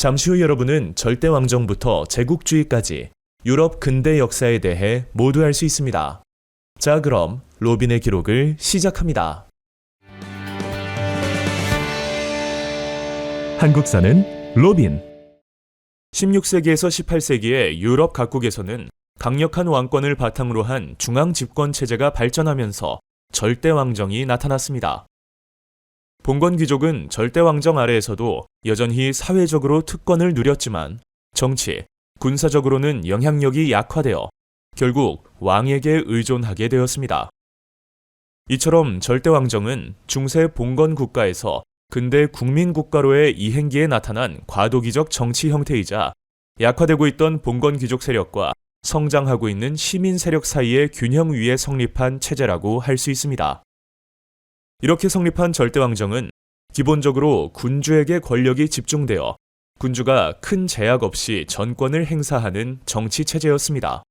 잠시 후 여러분은 절대왕정부터 제국주의까지 유럽 근대 역사에 대해 모두 알 수 있습니다. 자, 그럼 로빈의 기록을 시작합니다. 한국사는 로빈. 16세기에서 18세기의 유럽 각국에서는 강력한 왕권을 바탕으로 한 중앙 집권 체제가 발전하면서 절대왕정이 나타났습니다. 봉건 귀족은 절대왕정 아래에서도 여전히 사회적으로 특권을 누렸지만 정치, 군사적으로는 영향력이 약화되어 결국 왕에게 의존하게 되었습니다. 이처럼 절대왕정은 중세 봉건 국가에서 근대 국민국가로의 이행기에 나타난 과도기적 정치 형태이자 약화되고 있던 봉건 귀족 세력과 성장하고 있는 시민 세력 사이의 균형 위에 성립한 체제라고 할 수 있습니다. 이렇게 성립한 절대왕정은 기본적으로 군주에게 권력이 집중되어 군주가 큰 제약 없이 전권을 행사하는 정치 체제였습니다.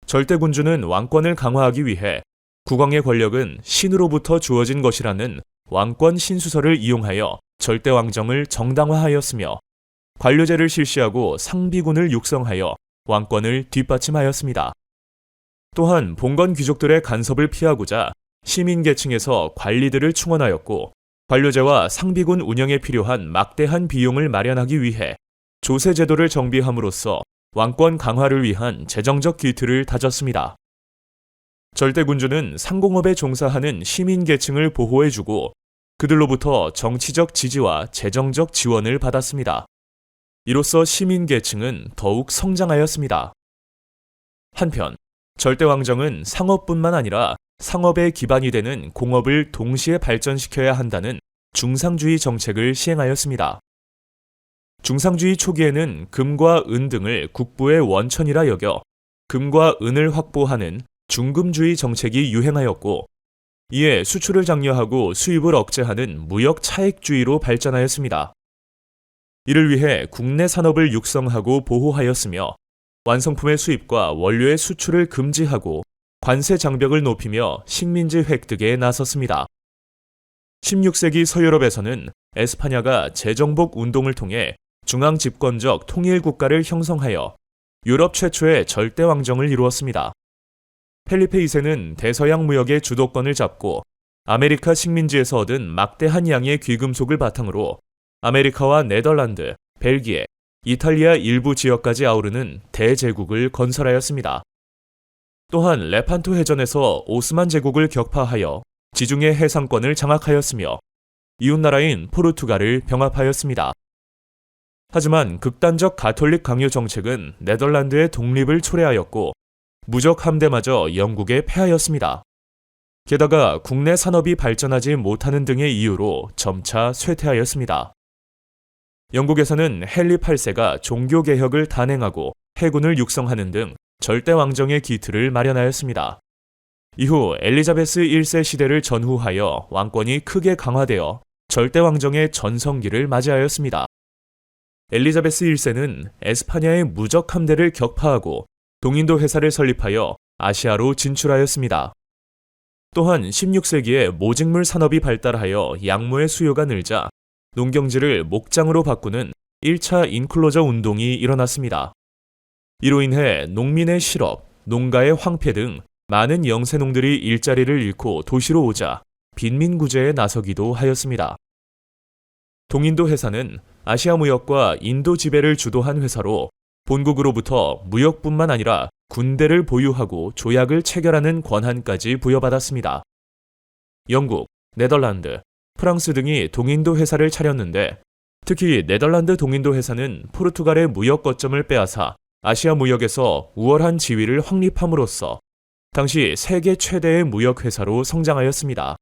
절대군주는 왕권을 강화하기 위해 국왕의 권력은 신으로부터 주어진 것이라는 왕권 신수설을 이용하여 절대왕정을 정당화하였으며 관료제를 실시하고 상비군을 육성하여 왕권을 뒷받침하였습니다. 또한 봉건 귀족들의 간섭을 피하고자 시민계층에서 관리들을 충원하였고 관료제와 상비군 운영에 필요한 막대한 비용을 마련하기 위해 조세제도를 정비함으로써 왕권 강화를 위한 재정적 기틀을 다졌습니다. 절대군주는 상공업에 종사하는 시민계층을 보호해주고 그들로부터 정치적 지지와 재정적 지원을 받았습니다. 이로써 시민계층은 더욱 성장하였습니다. 한편 절대왕정은 상업뿐만 아니라 상업의 기반이 되는 공업을 동시에 발전시켜야 한다는 중상주의 정책을 시행하였습니다. 중상주의 초기에는 금과 은 등을 국부의 원천이라 여겨 금과 은을 확보하는 중금주의 정책이 유행하였고 이에 수출을 장려하고 수입을 억제하는 무역 차익주의로 발전하였습니다. 이를 위해 국내 산업을 육성하고 보호하였으며 완성품의 수입과 원료의 수출을 금지하고 관세 장벽을 높이며 식민지 획득에 나섰습니다. 16세기 서유럽에서는 에스파냐가 재정복 운동을 통해 중앙 집권적 통일 국가를 형성하여 유럽 최초의 절대왕정을 이루었습니다. 펠리페 2세는 대서양 무역의 주도권을 잡고 아메리카 식민지에서 얻은 막대한 양의 귀금속을 바탕으로 아메리카와 네덜란드, 벨기에, 이탈리아 일부 지역까지 아우르는 대제국을 건설하였습니다. 또한 레판토 해전에서 오스만 제국을 격파하여 지중해 해상권을 장악하였으며 이웃나라인 포르투갈을 병합하였습니다. 하지만 극단적 가톨릭 강요 정책은 네덜란드의 독립을 초래하였고 무적 함대마저 영국에 패하였습니다. 게다가 국내 산업이 발전하지 못하는 등의 이유로 점차 쇠퇴하였습니다. 영국에서는 헨리 8세가 종교개혁을 단행하고 해군을 육성하는 등 절대왕정의 기틀을 마련하였습니다. 이후 엘리자베스 1세 시대를 전후하여 왕권이 크게 강화되어 절대왕정의 전성기를 맞이하였습니다. 엘리자베스 1세는 에스파냐의 무적 함대를 격파하고 동인도 회사를 설립하여 아시아로 진출하였습니다. 또한 16세기에 모직물 산업이 발달하여 양모의 수요가 늘자 농경지를 목장으로 바꾸는 1차 인클로저 운동이 일어났습니다. 이로 인해 농민의 실업, 농가의 황폐 등 많은 영세농들이 일자리를 잃고 도시로 오자 빈민구제에 나서기도 하였습니다. 동인도 회사는 아시아 무역과 인도 지배를 주도한 회사로 본국으로부터 무역뿐만 아니라 군대를 보유하고 조약을 체결하는 권한까지 부여받았습니다. 영국, 네덜란드, 프랑스 등이 동인도 회사를 차렸는데 특히 네덜란드 동인도 회사는 포르투갈의 무역 거점을 빼앗아 아시아 무역에서 우월한 지위를 확립함으로써 당시 세계 최대의 무역 회사로 성장하였습니다.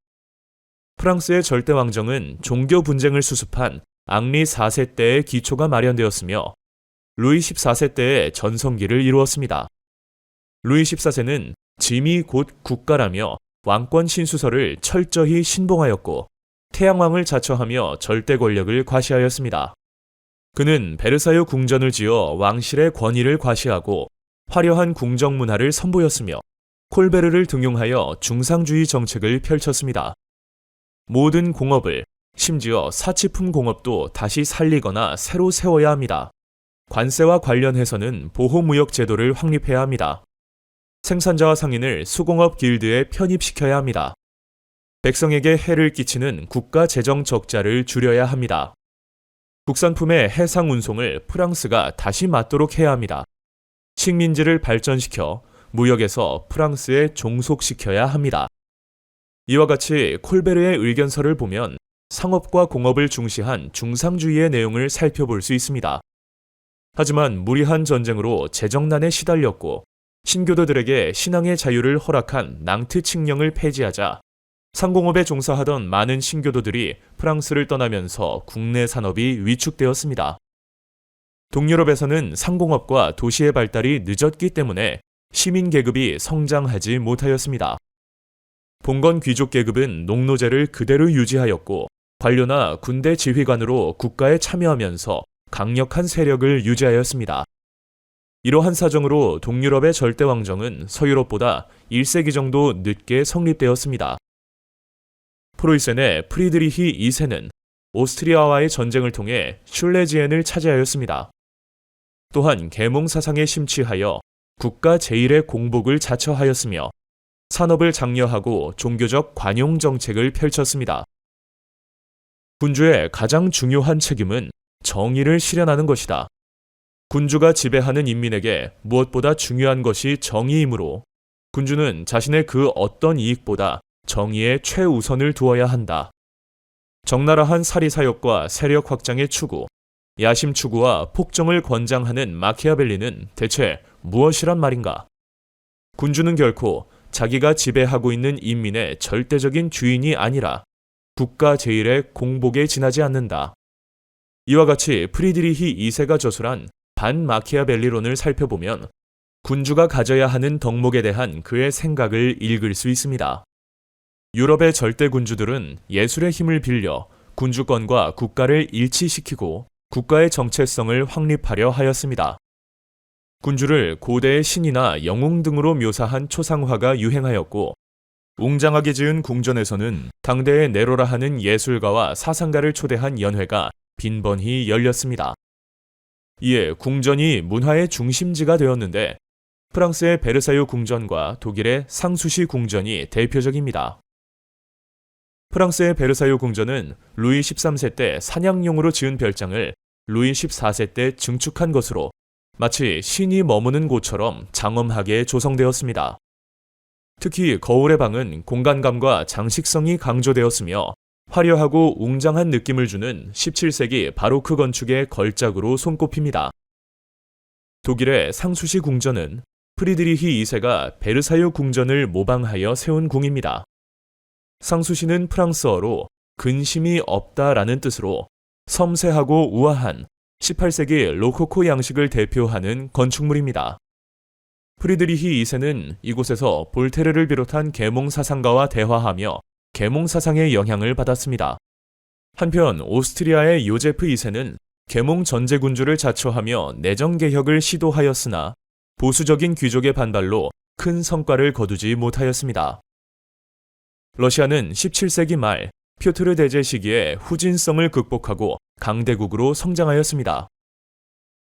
프랑스의 절대왕정은 종교 분쟁을 수습한 앙리 4세 때의 기초가 마련되었으며 루이 14세 때의 전성기를 이루었습니다. 루이 14세는 짐이 곧 국가라며 왕권 신수설을 철저히 신봉하였고 태양왕을 자처하며 절대 권력을 과시하였습니다. 그는 베르사유 궁전을 지어 왕실의 권위를 과시하고 화려한 궁정 문화를 선보였으며 콜베르를 등용하여 중상주의 정책을 펼쳤습니다. 모든 공업을 심지어 사치품 공업도 다시 살리거나 새로 세워야 합니다. 관세와 관련해서는 보호무역 제도를 확립해야 합니다. 생산자와 상인을 수공업 길드에 편입시켜야 합니다. 백성에게 해를 끼치는 국가 재정 적자를 줄여야 합니다. 국산품의 해상 운송을 프랑스가 다시 맡도록 해야 합니다. 식민지를 발전시켜 무역에서 프랑스에 종속시켜야 합니다. 이와 같이 콜베르의 의견서를 보면 상업과 공업을 중시한 중상주의의 내용을 살펴볼 수 있습니다. 하지만 무리한 전쟁으로 재정난에 시달렸고 신교도들에게 신앙의 자유를 허락한 낭트 칙령을 폐지하자 상공업에 종사하던 많은 신교도들이 프랑스를 떠나면서 국내 산업이 위축되었습니다. 동유럽에서는 상공업과 도시의 발달이 늦었기 때문에 시민 계급이 성장하지 못하였습니다. 봉건 귀족 계급은 농노제를 그대로 유지하였고 관료나 군대 지휘관으로 국가에 참여하면서 강력한 세력을 유지하였습니다. 이러한 사정으로 동유럽의 절대왕정은 서유럽보다 1세기 정도 늦게 성립되었습니다. 프로이센의 프리드리히 2세는 오스트리아와의 전쟁을 통해 슐레지엔을 차지하였습니다. 또한 계몽 사상에 심취하여 국가 제1의 공복을 자처하였으며 산업을 장려하고 종교적 관용 정책을 펼쳤습니다. 군주의 가장 중요한 책임은 정의를 실현하는 것이다. 군주가 지배하는 인민에게 무엇보다 중요한 것이 정의이므로 군주는 자신의 그 어떤 이익보다 정의에 최우선을 두어야 한다. 적나라한 사리사욕과 세력 확장의 추구, 야심 추구와 폭정을 권장하는 마키아벨리는 대체 무엇이란 말인가? 군주는 결코 자기가 지배하고 있는 인민의 절대적인 주인이 아니라 국가 제1의 공복에 지나지 않는다. 이와 같이 프리드리히 2세가 저술한 반마키아벨리론을 살펴보면 군주가 가져야 하는 덕목에 대한 그의 생각을 읽을 수 있습니다. 유럽의 절대 군주들은 예술의 힘을 빌려 군주권과 국가를 일치시키고 국가의 정체성을 확립하려 하였습니다. 군주를 고대의 신이나 영웅 등으로 묘사한 초상화가 유행하였고 웅장하게 지은 궁전에서는 당대의 네로라 하는 예술가와 사상가를 초대한 연회가 빈번히 열렸습니다. 이에 궁전이 문화의 중심지가 되었는데 프랑스의 베르사유 궁전과 독일의 상수시 궁전이 대표적입니다. 프랑스의 베르사유 궁전은 루이 13세 때 사냥용으로 지은 별장을 루이 14세 때 증축한 것으로 마치 신이 머무는 곳처럼 장엄하게 조성되었습니다. 특히 거울의 방은 공간감과 장식성이 강조되었으며 화려하고 웅장한 느낌을 주는 17세기 바로크 건축의 걸작으로 손꼽힙니다. 독일의 상수시 궁전은 프리드리히 2세가 베르사유 궁전을 모방하여 세운 궁입니다. 상수시는 프랑스어로 근심이 없다라는 뜻으로 섬세하고 우아한 18세기 로코코 양식을 대표하는 건축물입니다. 프리드리히 2세는 이곳에서 볼테르를 비롯한 계몽 사상가와 대화하며 계몽 사상의 영향을 받았습니다. 한편 오스트리아의 요제프 2세는 계몽 전제군주를 자처하며 내정개혁을 시도하였으나 보수적인 귀족의 반발로 큰 성과를 거두지 못하였습니다. 러시아는 17세기 말 퓨트르 대제 시기에 후진성을 극복하고 강대국으로 성장하였습니다.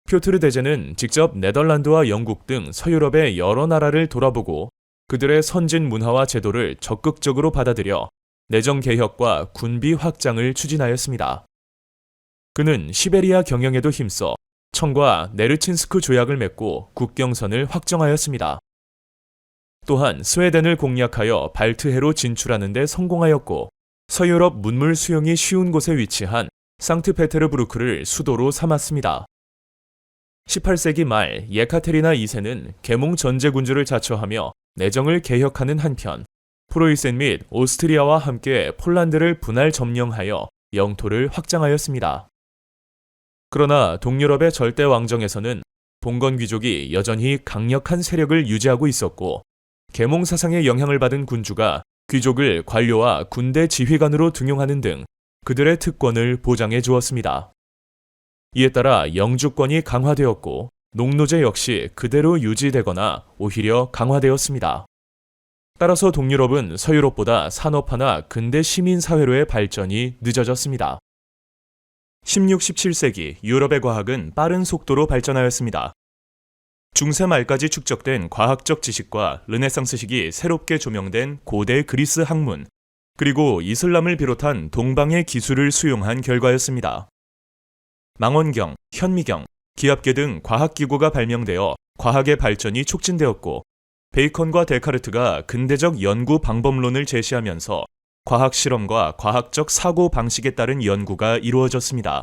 퓨트르 대제는 직접 네덜란드와 영국 등 서유럽의 여러 나라를 돌아보고 그들의 선진 문화와 제도를 적극적으로 받아들여 내정 개혁과 군비 확장을 추진하였습니다. 그는 시베리아 경영에도 힘써 청과 네르친스크 조약을 맺고 국경선을 확정하였습니다. 또한 스웨덴을 공략하여 발트해로 진출하는 데 성공하였고 서유럽 문물 수용이 쉬운 곳에 위치한 상트페테르부르크를 수도로 삼았습니다. 18세기 말 예카테리나 2세는 계몽 전제군주를 자처하며 내정을 개혁하는 한편 프로이센 및 오스트리아와 함께 폴란드를 분할 점령하여 영토를 확장하였습니다. 그러나 동유럽의 절대 왕정에서는 봉건 귀족이 여전히 강력한 세력을 유지하고 있었고 계몽 사상의 영향을 받은 군주가 귀족을 관료와 군대 지휘관으로 등용하는 등 그들의 특권을 보장해 주었습니다. 이에 따라 영주권이 강화되었고 농노제 역시 그대로 유지되거나 오히려 강화되었습니다. 따라서 동유럽은 서유럽보다 산업화나 근대 시민사회로의 발전이 늦어졌습니다. 16, 17세기 유럽의 과학은 빠른 속도로 발전하였습니다. 중세 말까지 축적된 과학적 지식과 르네상스 시기 새롭게 조명된 고대 그리스 학문, 그리고 이슬람을 비롯한 동방의 기술을 수용한 결과였습니다. 망원경, 현미경, 기압계 등 과학기구가 발명되어 과학의 발전이 촉진되었고, 베이컨과 데카르트가 근대적 연구 방법론을 제시하면서 과학 실험과 과학적 사고 방식에 따른 연구가 이루어졌습니다.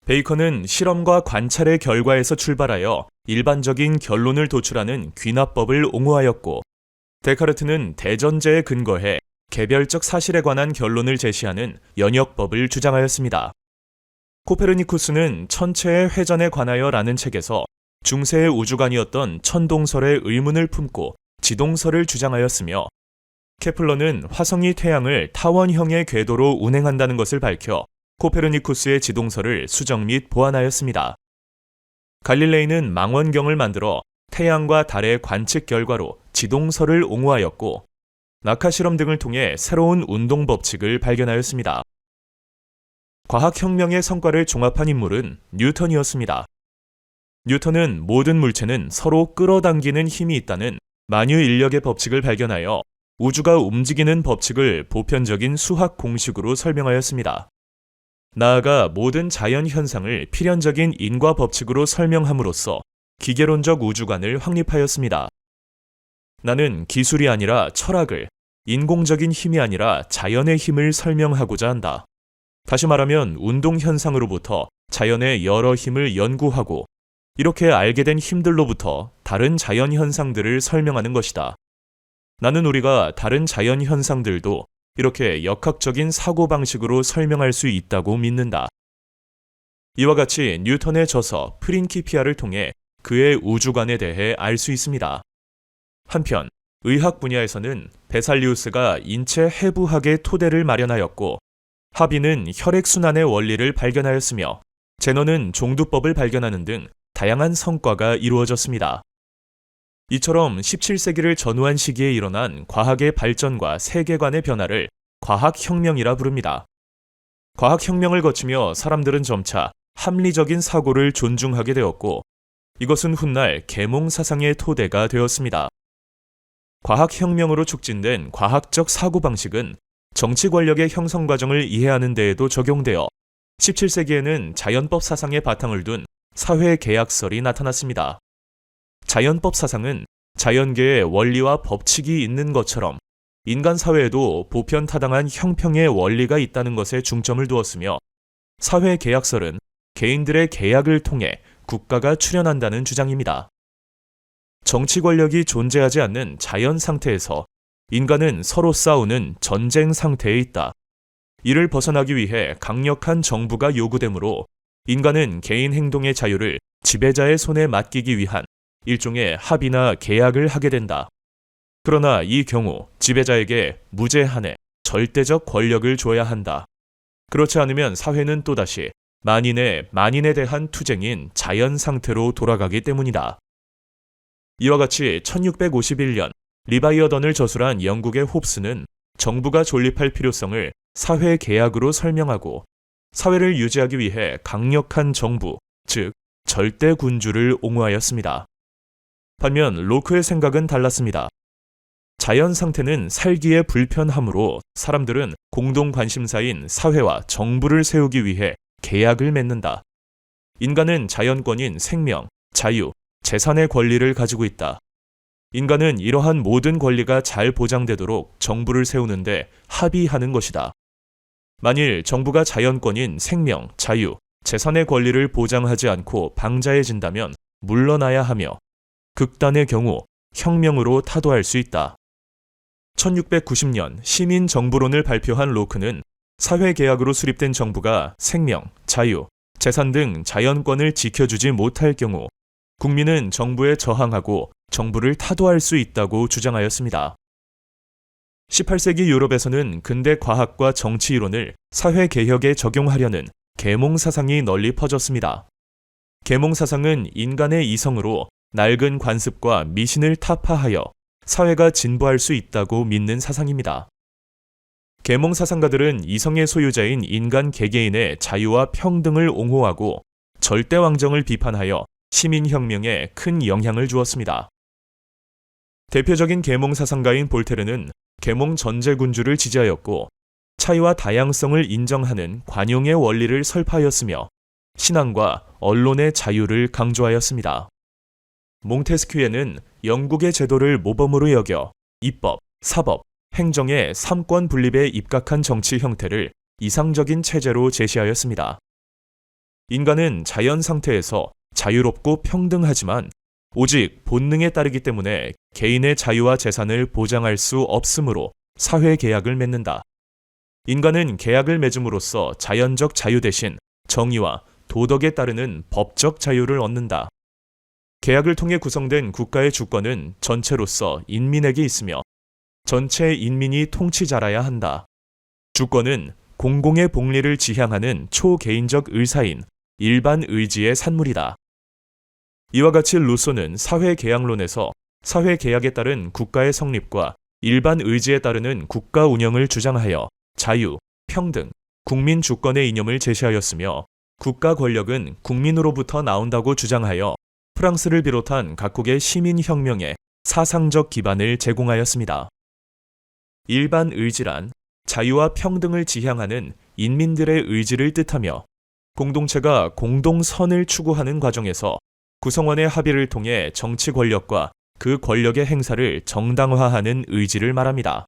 베이컨은 실험과 관찰의 결과에서 출발하여 일반적인 결론을 도출하는 귀납법을 옹호하였고, 데카르트는 대전제에 근거해 개별적 사실에 관한 결론을 제시하는 연역법을 주장하였습니다. 코페르니쿠스는 천체의 회전에 관하여 라는 책에서 중세의 우주관이었던 천동설의 의문을 품고 지동설을 주장하였으며, 케플러는 화성이 태양을 타원형의 궤도로 운행한다는 것을 밝혀 코페르니쿠스의 지동설을 수정 및 보완하였습니다. 갈릴레이는 망원경을 만들어 태양과 달의 관측 결과로 지동설을 옹호하였고, 낙하 실험 등을 통해 새로운 운동 법칙을 발견하였습니다. 과학혁명의 성과를 종합한 인물은 뉴턴이었습니다. 뉴턴은 모든 물체는 서로 끌어당기는 힘이 있다는 만유인력의 법칙을 발견하여 우주가 움직이는 법칙을 보편적인 수학 공식으로 설명하였습니다. 나아가 모든 자연 현상을 필연적인 인과 법칙으로 설명함으로써 기계론적 우주관을 확립하였습니다. 나는 기술이 아니라 철학을, 인공적인 힘이 아니라 자연의 힘을 설명하고자 한다. 다시 말하면 운동 현상으로부터 자연의 여러 힘을 연구하고, 이렇게 알게 된 힘들로부터 다른 자연 현상들을 설명하는 것이다. 나는 우리가 다른 자연 현상들도 이렇게 역학적인 사고방식으로 설명할 수 있다고 믿는다. 이와 같이 뉴턴의 저서 프린키피아를 통해 그의 우주관에 대해 알 수 있습니다. 한편 의학 분야에서는 베살리우스가 인체 해부학의 토대를 마련하였고, 하비는 혈액순환의 원리를 발견하였으며, 제너는 종두법을 발견하는 등 다양한 성과가 이루어졌습니다. 이처럼 17세기를 전후한 시기에 일어난 과학의 발전과 세계관의 변화를 과학혁명이라 부릅니다. 과학혁명을 거치며 사람들은 점차 합리적인 사고를 존중하게 되었고, 이것은 훗날 계몽사상의 토대가 되었습니다. 과학혁명으로 촉진된 과학적 사고방식은 정치 권력의 형성 과정을 이해하는 데에도 적용되어 17세기에는 자연법 사상의 바탕을 둔 사회계약설이 나타났습니다. 자연법 사상은 자연계에 원리와 법칙이 있는 것처럼 인간 사회에도 보편타당한 형평의 원리가 있다는 것에 중점을 두었으며, 사회계약설은 개인들의 계약을 통해 국가가 출현한다는 주장입니다. 정치 권력이 존재하지 않는 자연 상태에서 인간은 서로 싸우는 전쟁 상태에 있다. 이를 벗어나기 위해 강력한 정부가 요구되므로 인간은 개인 행동의 자유를 지배자의 손에 맡기기 위한 일종의 합의나 계약을 하게 된다. 그러나 이 경우 지배자에게 무제한의 절대적 권력을 줘야 한다. 그렇지 않으면 사회는 또다시 만인에 대한 투쟁인 자연 상태로 돌아가기 때문이다. 이와 같이 1651년 리바이어던을 저술한 영국의 홉스는 정부가 존립할 필요성을 사회계약으로 설명하고, 사회를 유지하기 위해 강력한 정부, 즉 절대군주를 옹호하였습니다. 반면 로크의 생각은 달랐습니다. 자연 상태는 살기에 불편하므로 사람들은 공동 관심사인 사회와 정부를 세우기 위해 계약을 맺는다. 인간은 자연권인 생명, 자유, 재산의 권리를 가지고 있다. 인간은 이러한 모든 권리가 잘 보장되도록 정부를 세우는데 합의하는 것이다. 만일 정부가 자연권인 생명, 자유, 재산의 권리를 보장하지 않고 방자해진다면 물러나야 하며, 극단의 경우 혁명으로 타도할 수 있다. 1690년 시민정부론을 발표한 로크는 사회계약으로 수립된 정부가 생명, 자유, 재산 등 자연권을 지켜주지 못할 경우 국민은 정부에 저항하고 정부를 타도할 수 있다고 주장하였습니다. 18세기 유럽에서는 근대 과학과 정치 이론을 사회개혁에 적용하려는 계몽사상이 널리 퍼졌습니다. 계몽사상은 인간의 이성으로 낡은 관습과 미신을 타파하여 사회가 진보할 수 있다고 믿는 사상입니다. 계몽 사상가들은 이성의 소유자인 인간 개개인의 자유와 평등을 옹호하고 절대 왕정을 비판하여 시민혁명에 큰 영향을 주었습니다. 대표적인 계몽 사상가인 볼테르는 계몽 전제군주를 지지하였고 차이와 다양성을 인정하는 관용의 원리를 설파하였으며 신앙과 언론의 자유를 강조하였습니다. 몽테스큐에는 영국의 제도를 모범으로 여겨 입법, 사법, 행정의 삼권 분립에 입각한 정치 형태를 이상적인 체제로 제시하였습니다. 인간은 자연 상태에서 자유롭고 평등하지만 오직 본능에 따르기 때문에 개인의 자유와 재산을 보장할 수 없으므로 사회 계약을 맺는다. 인간은 계약을 맺음으로써 자연적 자유 대신 정의와 도덕에 따르는 법적 자유를 얻는다. 계약을 통해 구성된 국가의 주권은 전체로서 인민에게 있으며 전체 인민이 통치자라야 한다. 주권은 공공의 복리를 지향하는 초개인적 의사인 일반 의지의 산물이다. 이와 같이 루소는 사회계약론에서 사회계약에 따른 국가의 성립과 일반 의지에 따르는 국가 운영을 주장하여 자유, 평등, 국민 주권의 이념을 제시하였으며 국가 권력은 국민으로부터 나온다고 주장하여 프랑스를 비롯한 각국의 시민혁명에 사상적 기반을 제공하였습니다. 일반 의지란 자유와 평등을 지향하는 인민들의 의지를 뜻하며 공동체가 공동선을 추구하는 과정에서 구성원의 합의를 통해 정치 권력과 그 권력의 행사를 정당화하는 의지를 말합니다.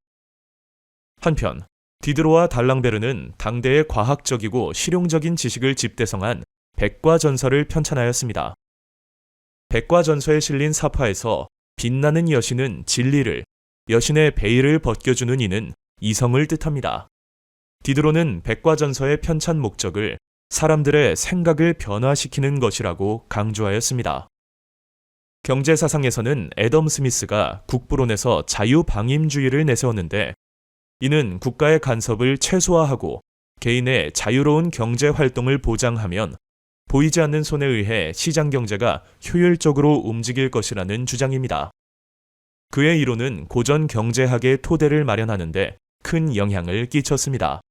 한편 디드로와 달랑베르는 당대의 과학적이고 실용적인 지식을 집대성한 백과전서를 편찬하였습니다. 백과전서에 실린 사파에서 빛나는 여신은 진리를, 여신의 베일을 벗겨주는 이는 이성을 뜻합니다. 디드로는 백과전서의 편찬 목적을 사람들의 생각을 변화시키는 것이라고 강조하였습니다. 경제사상에서는 애덤 스미스가 국부론에서 자유방임주의를 내세웠는데 이는 국가의 간섭을 최소화하고 개인의 자유로운 경제활동을 보장하면 보이지 않는 손에 의해 시장경제가 효율적으로 움직일 것이라는 주장입니다. 그의 이론은 고전 경제학의 토대를 마련하는데 큰 영향을 끼쳤습니다.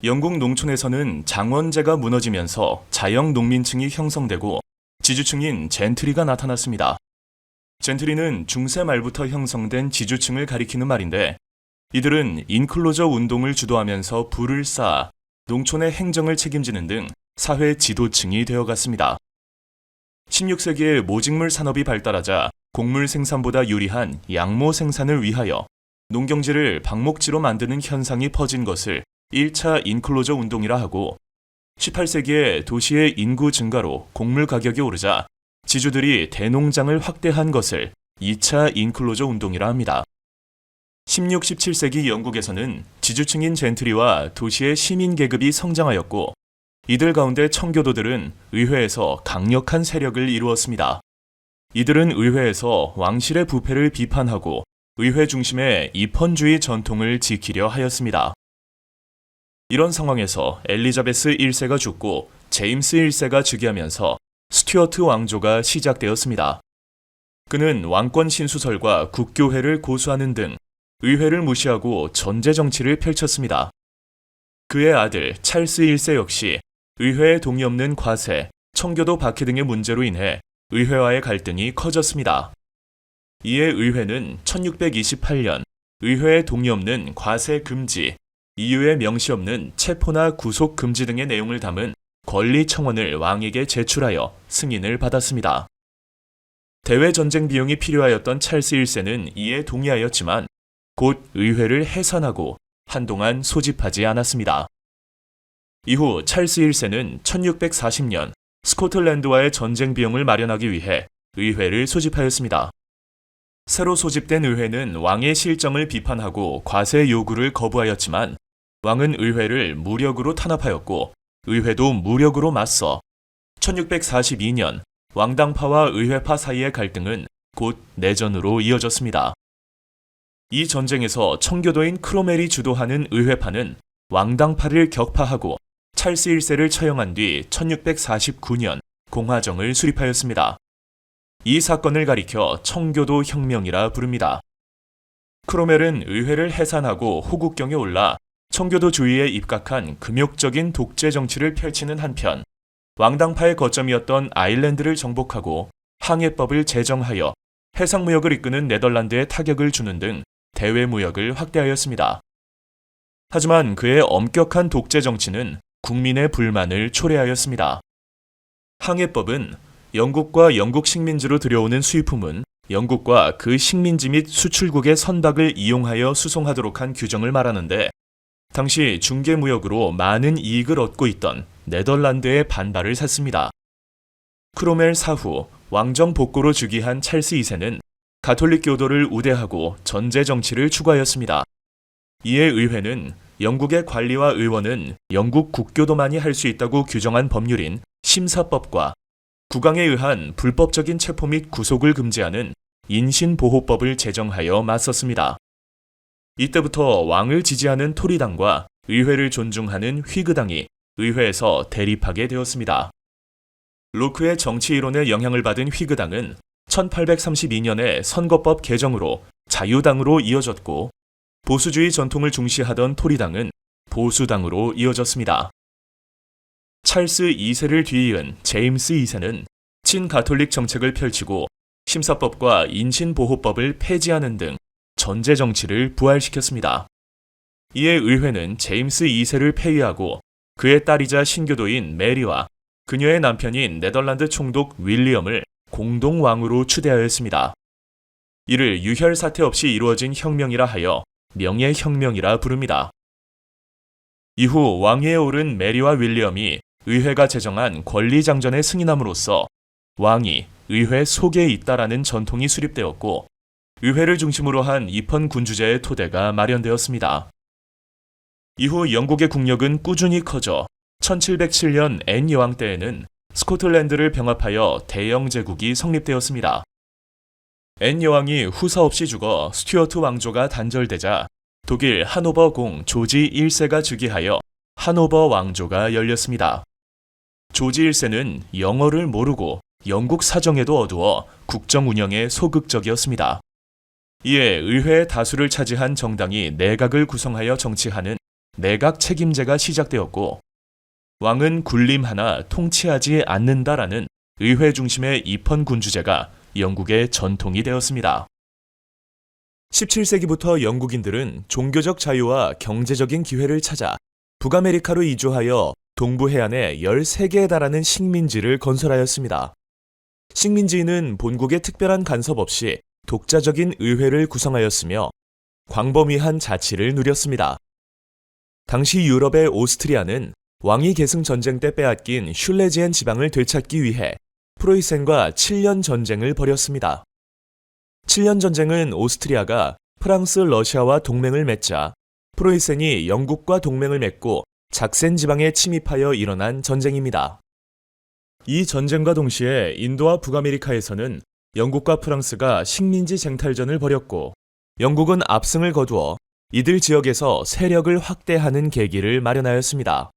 영국 농촌에서는 장원제가 무너지면서 자영 농민층이 형성되고 지주층인 젠트리가 나타났습니다. 젠트리는 중세 말부터 형성된 지주층을 가리키는 말인데 이들은 인클로저 운동을 주도하면서 부를 쌓아 농촌의 행정을 책임지는 등 사회 지도층이 되어갔습니다. 16세기에 모직물 산업이 발달하자 곡물 생산보다 유리한 양모 생산을 위하여 농경지를 방목지로 만드는 현상이 퍼진 것을 1차 인클로저 운동이라 하고 18세기에 도시의 인구 증가로 곡물 가격이 오르자 지주들이 대농장을 확대한 것을 2차 인클로저 운동이라 합니다. 16, 17세기 영국에서는 지주층인 젠트리와 도시의 시민 계급이 성장하였고 이들 가운데 청교도들은 의회에서 강력한 세력을 이루었습니다. 이들은 의회에서 왕실의 부패를 비판하고 의회 중심의 입헌주의 전통을 지키려 하였습니다. 이런 상황에서 엘리자베스 1세가 죽고 제임스 1세가 즉위하면서 스튜어트 왕조가 시작되었습니다. 그는 왕권 신수설과 국교회를 고수하는 등 의회를 무시하고 전제 정치를 펼쳤습니다. 그의 아들 찰스 1세 역시 의회에 동의 없는 과세, 청교도 박해 등의 문제로 인해 의회와의 갈등이 커졌습니다. 이에 의회는 1628년 의회에 동의 없는 과세 금지, 이유에 명시 없는 체포나 구속 금지 등의 내용을 담은 권리 청원을 왕에게 제출하여 승인을 받았습니다. 대외 전쟁 비용이 필요하였던 찰스 1세는 이에 동의하였지만 곧 의회를 해산하고 한동안 소집하지 않았습니다. 이후 찰스 1세는 1640년 스코틀랜드와의 전쟁 비용을 마련하기 위해 의회를 소집하였습니다. 새로 소집된 의회는 왕의 실정을 비판하고 과세 요구를 거부하였지만 왕은 의회를 무력으로 탄압하였고 의회도 무력으로 맞서 1642년 왕당파와 의회파 사이의 갈등은 곧 내전으로 이어졌습니다. 이 전쟁에서 청교도인 크로멜이 주도하는 의회파는 왕당파를 격파하고 찰스 1세를 처형한 뒤 1649년 공화정을 수립하였습니다. 이 사건을 가리켜 청교도 혁명이라 부릅니다. 크로멜은 의회를 해산하고 호국경에 올라 청교도주의에 입각한 금욕적인 독재 정치를 펼치는 한편 왕당파의 거점이었던 아일랜드를 정복하고 항해법을 제정하여 해상무역을 이끄는 네덜란드에 타격을 주는 등 대외무역을 확대하였습니다. 하지만 그의 엄격한 독재 정치는 국민의 불만을 초래하였습니다. 항해법은 영국과 영국 식민지로 들여오는 수입품은 영국과 그 식민지 및 수출국의 선박을 이용하여 수송하도록 한 규정을 말하는데 당시 중개무역으로 많은 이익을 얻고 있던 네덜란드의 반발을 샀습니다. 크로멜 사후 왕정 복고로 즉위한 찰스 2세는 가톨릭 교도를 우대하고 전제 정치를 추구하였습니다. 이에 의회는 영국의 관리와 의원은 영국 국교도만이 할 수 있다고 규정한 법률인 심사법과 국왕에 의한 불법적인 체포 및 구속을 금지하는 인신보호법을 제정하여 맞섰습니다. 이때부터 왕을 지지하는 토리당과 의회를 존중하는 휘그당이 의회에서 대립하게 되었습니다. 로크의 정치 이론에 영향을 받은 휘그당은 1832년에 선거법 개정으로 자유당으로 이어졌고 보수주의 전통을 중시하던 토리당은 보수당으로 이어졌습니다. 찰스 2세를 뒤이은 제임스 2세는 친가톨릭 정책을 펼치고 심사법과 인신보호법을 폐지하는 등 전제 정치를 부활시켰습니다. 이에 의회는 제임스 2세를 폐위하고 그의 딸이자 신교도인 메리와 그녀의 남편인 네덜란드 총독 윌리엄을 공동왕으로 추대하였습니다. 이를 유혈 사태 없이 이루어진 혁명이라 하여 명예혁명이라 부릅니다. 이후 왕위에 오른 메리와 윌리엄이 의회가 제정한 권리장전에 승인함으로써 왕이 의회 속에 있다라는 전통이 수립되었고 의회를 중심으로 한 입헌 군주제의 토대가 마련되었습니다. 이후 영국의 국력은 꾸준히 커져 1707년 앤 여왕 때에는 스코틀랜드를 병합하여 대영 제국이 성립되었습니다. 앤 여왕이 후사 없이 죽어 스튜어트 왕조가 단절되자 독일 하노버 공 조지 1세가 즉위하여 하노버 왕조가 열렸습니다. 조지 1세는 영어를 모르고 영국 사정에도 어두워 국정 운영에 소극적이었습니다. 이에 의회의 다수를 차지한 정당이 내각을 구성하여 정치하는 내각 책임제가 시작되었고 왕은 군림하나 통치하지 않는다라는 의회 중심의 입헌 군주제가 영국의 전통이 되었습니다. 17세기부터 영국인들은 종교적 자유와 경제적인 기회를 찾아 북아메리카로 이주하여 동부 해안에 13개에 달하는 식민지를 건설하였습니다. 식민지인은 본국의 특별한 간섭 없이 독자적인 의회를 구성하였으며 광범위한 자치를 누렸습니다. 당시 유럽의 오스트리아는 왕위 계승 전쟁 때 빼앗긴 슐레지엔 지방을 되찾기 위해 프로이센과 7년 전쟁을 벌였습니다. 7년 전쟁은 오스트리아가 프랑스, 러시아와 동맹을 맺자 프로이센이 영국과 동맹을 맺고 작센 지방에 침입하여 일어난 전쟁입니다. 이 전쟁과 동시에 인도와 북아메리카에서는 영국과 프랑스가 식민지 쟁탈전을 벌였고 영국은 압승을 거두어 이들 지역에서 세력을 확대하는 계기를 마련하였습니다.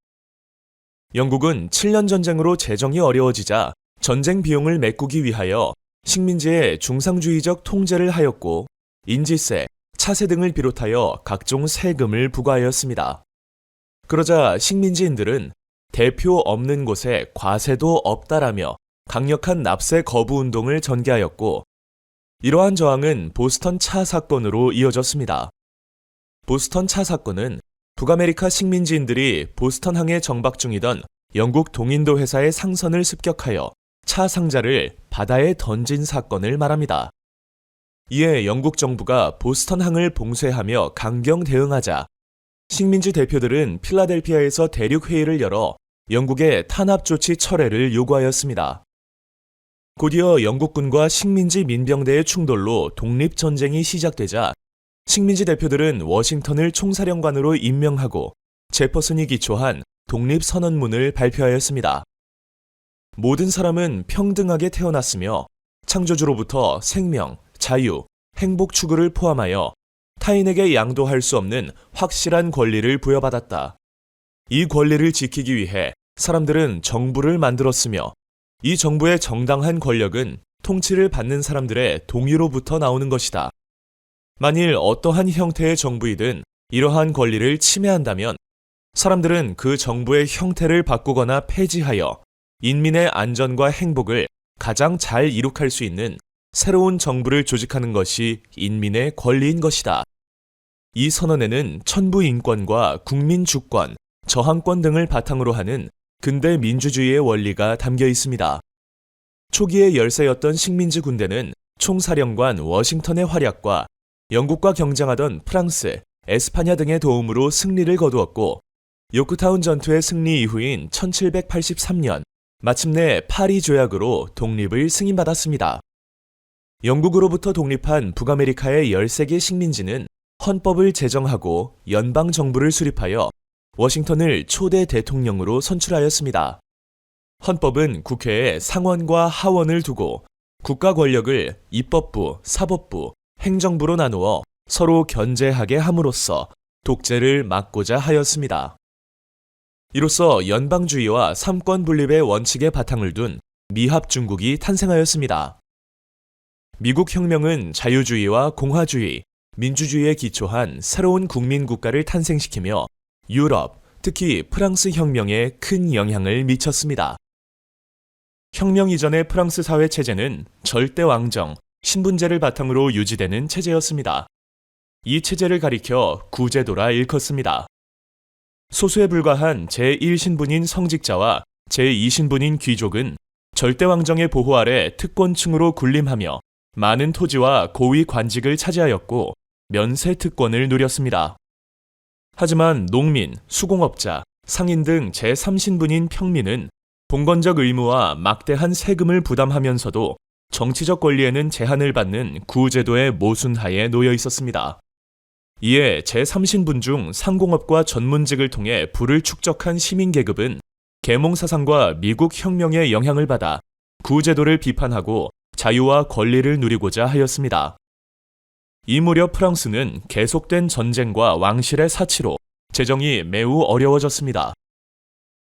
영국은 7년 전쟁으로 재정이 어려워지자 전쟁 비용을 메꾸기 위하여 식민지의 중상주의적 통제를 하였고 인지세, 차세 등을 비롯하여 각종 세금을 부과하였습니다. 그러자 식민지인들은 대표 없는 곳에 과세도 없다라며 강력한 납세 거부 운동을 전개하였고 이러한 저항은 보스턴 차 사건으로 이어졌습니다. 보스턴 차 사건은 북아메리카 식민지인들이 보스턴항에 정박 중이던 영국 동인도 회사의 상선을 습격하여 차 상자를 바다에 던진 사건을 말합니다. 이에 영국 정부가 보스턴항을 봉쇄하며 강경 대응하자 식민지 대표들은 필라델피아에서 대륙회의를 열어 영국의 탄압 조치 철회를 요구하였습니다. 곧이어 영국군과 식민지 민병대의 충돌로 독립전쟁이 시작되자 식민지 대표들은 워싱턴을 총사령관으로 임명하고 제퍼슨이 기초한 독립선언문을 발표하였습니다. 모든 사람은 평등하게 태어났으며 창조주로부터 생명, 자유, 행복 추구를 포함하여 타인에게 양도할 수 없는 확실한 권리를 부여받았다. 이 권리를 지키기 위해 사람들은 정부를 만들었으며 이 정부의 정당한 권력은 통치를 받는 사람들의 동의로부터 나오는 것이다. 만일 어떠한 형태의 정부이든 이러한 권리를 침해한다면 사람들은 그 정부의 형태를 바꾸거나 폐지하여 인민의 안전과 행복을 가장 잘 이룩할 수 있는 새로운 정부를 조직하는 것이 인민의 권리인 것이다. 이 선언에는 천부 인권과 국민 주권, 저항권 등을 바탕으로 하는 근대 민주주의의 원리가 담겨 있습니다. 초기의 열세였던 식민지 군대는 총사령관 워싱턴의 활약과 영국과 경쟁하던 프랑스, 에스파냐 등의 도움으로 승리를 거두었고 요크타운 전투의 승리 이후인 1783년 마침내 파리 조약으로 독립을 승인받았습니다. 영국으로부터 독립한 북아메리카의 13개 식민지는 헌법을 제정하고 연방정부를 수립하여 워싱턴을 초대 대통령으로 선출하였습니다. 헌법은 국회에 상원과 하원을 두고 국가 권력을 입법부, 사법부, 행정부로 나누어 서로 견제하게 함으로써 독재를 막고자 하였습니다. 이로써 연방주의와 삼권 분립의 원칙에 바탕을 둔 미합중국이 탄생하였습니다. 미국 혁명은 자유주의와 공화주의, 민주주의에 기초한 새로운 국민국가를 탄생시키며 유럽, 특히 프랑스 혁명에 큰 영향을 미쳤습니다. 혁명 이전의 프랑스 사회 체제는 절대 왕정, 신분제를 바탕으로 유지되는 체제였습니다. 이 체제를 가리켜 구제도라 일컫습니다. 소수에 불과한 제1신분인 성직자와 제2신분인 귀족은 절대 왕정의 보호 아래 특권층으로 군림하며 많은 토지와 고위 관직을 차지하였고 면세 특권을 누렸습니다. 하지만 농민, 수공업자, 상인 등 제3신분인 평민은 봉건적 의무와 막대한 세금을 부담하면서도 정치적 권리에는 제한을 받는 구제도의 모순하에 놓여 있었습니다. 이에 제3신분 중 상공업과 전문직을 통해 부를 축적한 시민계급은 계몽사상과 미국 혁명의 영향을 받아 구제도를 비판하고 자유와 권리를 누리고자 하였습니다. 이 무렵 프랑스는 계속된 전쟁과 왕실의 사치로 재정이 매우 어려워졌습니다.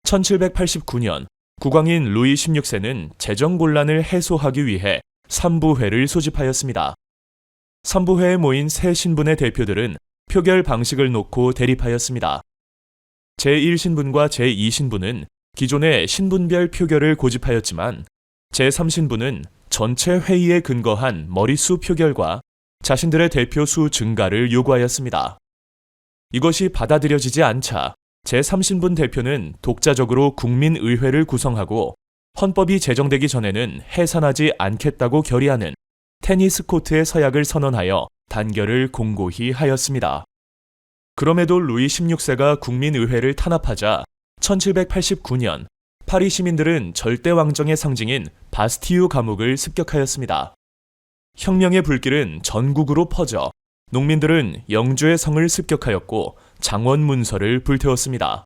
1789년 국왕인 루이 16세는 재정 곤란을 해소하기 위해 삼부회를 소집하였습니다. 삼부회에 모인 세 신분의 대표들은 표결 방식을 놓고 대립하였습니다. 제1신분과 제2신분은 기존의 신분별 표결을 고집하였지만 제3신분은 전체 회의에 근거한 머릿수 표결과 자신들의 대표 수 증가를 요구하였습니다. 이것이 받아들여지지 않자 제3신분 대표는 독자적으로 국민의회를 구성하고 헌법이 제정되기 전에는 해산하지 않겠다고 결의하는 테니스 코트의 서약을 선언하여 단결을 공고히 하였습니다. 그럼에도 루이 16세가 국민의회를 탄압하자 1789년 파리 시민들은 절대 왕정의 상징인 바스티유 감옥을 습격하였습니다. 혁명의 불길은 전국으로 퍼져 농민들은 영주의 성을 습격하였고 장원 문서를 불태웠습니다.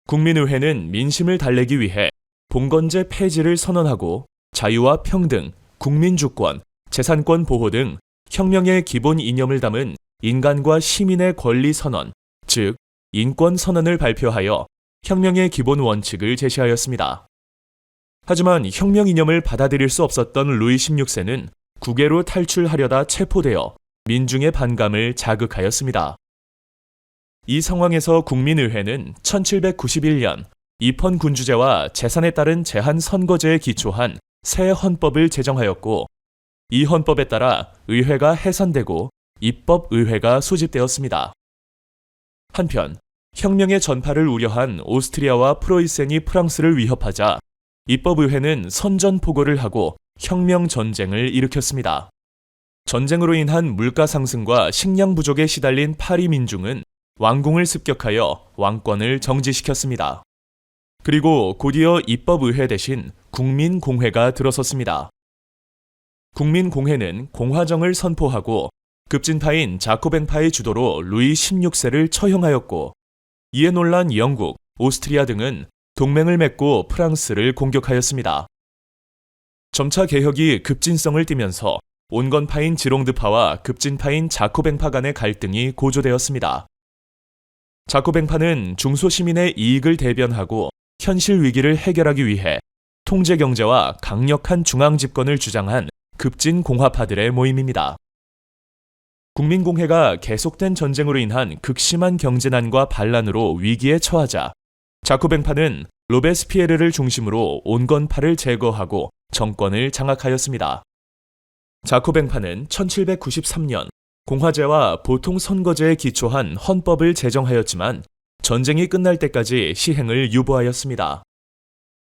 국민의회는 민심을 달래기 위해 봉건제 폐지를 선언하고 자유와 평등, 국민주권, 재산권 보호 등 혁명의 기본 이념을 담은 인간과 시민의 권리 선언, 즉 인권 선언을 발표하여 혁명의 기본 원칙을 제시하였습니다. 하지만 혁명 이념을 받아들일 수 없었던 루이 16세는 국외로 탈출하려다 체포되어 민중의 반감을 자극하였습니다. 이 상황에서 국민의회는 1791년 입헌 군주제와 재산에 따른 제한 선거제에 기초한 새 헌법을 제정하였고 이 헌법에 따라 의회가 해산되고 입법의회가 소집되었습니다. 한편 혁명의 전파를 우려한 오스트리아와 프로이센이 프랑스를 위협하자 입법의회는 선전포고를 하고 혁명 전쟁을 일으켰습니다. 전쟁으로 인한 물가 상승과 식량 부족에 시달린 파리 민중은 왕궁을 습격하여 왕권을 정지시켰습니다. 그리고 곧이어 입법의회 대신 국민공회가 들어섰습니다. 국민공회는 공화정을 선포하고 급진파인 자코벤파의 주도로 루이 16세를 처형하였고 이에 놀란 영국, 오스트리아 등은 동맹을 맺고 프랑스를 공격하였습니다. 점차 개혁이 급진성을 띠면서 온건파인 지롱드파와 급진파인 자코뱅파 간의 갈등이 고조되었습니다. 자코뱅파는 중소시민의 이익을 대변하고 현실 위기를 해결하기 위해 통제 경제와 강력한 중앙 집권을 주장한 급진 공화파들의 모임입니다. 국민공회가 계속된 전쟁으로 인한 극심한 경제난과 반란으로 위기에 처하자 자코뱅파는 로베스피에르를 중심으로 온건파를 제거하고 정권을 장악하였습니다. 자코뱅파는 1793년 공화제와 보통 선거제에 기초한 헌법을 제정하였지만 전쟁이 끝날 때까지 시행을 유보하였습니다.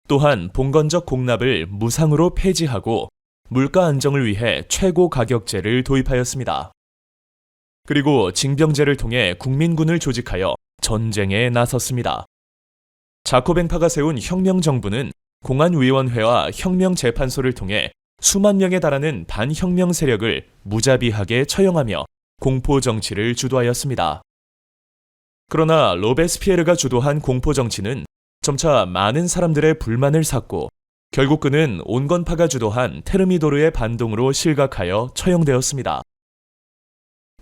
또한 봉건적 공납을 무상으로 폐지하고 물가 안정을 위해 최고 가격제를 도입하였습니다. 그리고 징병제를 통해 국민군을 조직하여 전쟁에 나섰습니다. 자코뱅파가 세운 혁명정부는 공안위원회와 혁명재판소를 통해 수만 명에 달하는 반혁명 세력을 무자비하게 처형하며 공포정치를 주도하였습니다. 그러나 로베스피에르가 주도한 공포정치는 점차 많은 사람들의 불만을 샀고 결국 그는 온건파가 주도한 테르미도르의 반동으로 실각하여 처형되었습니다.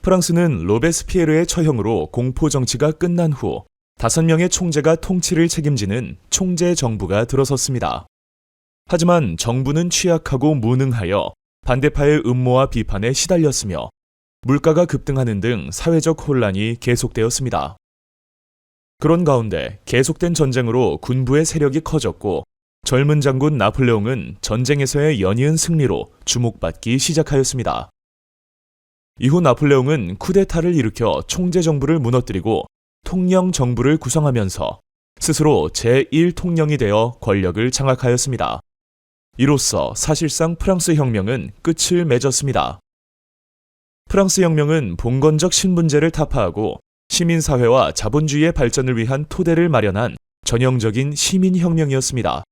프랑스는 로베스피에르의 처형으로 공포정치가 끝난 후 5명의 총재가 통치를 책임지는 총재정부가 들어섰습니다. 하지만 정부는 취약하고 무능하여 반대파의 음모와 비판에 시달렸으며 물가가 급등하는 등 사회적 혼란이 계속되었습니다. 그런 가운데 계속된 전쟁으로 군부의 세력이 커졌고 젊은 장군 나폴레옹은 전쟁에서의 연이은 승리로 주목받기 시작하였습니다. 이후 나폴레옹은 쿠데타를 일으켜 총재정부를 무너뜨리고 통령정부를 구성하면서 스스로 제1통령이 되어 권력을 장악하였습니다. 이로써 사실상 프랑스 혁명은 끝을 맺었습니다. 프랑스 혁명은 봉건적 신분제를 타파하고 시민사회와 자본주의의 발전을 위한 토대를 마련한 전형적인 시민혁명이었습니다.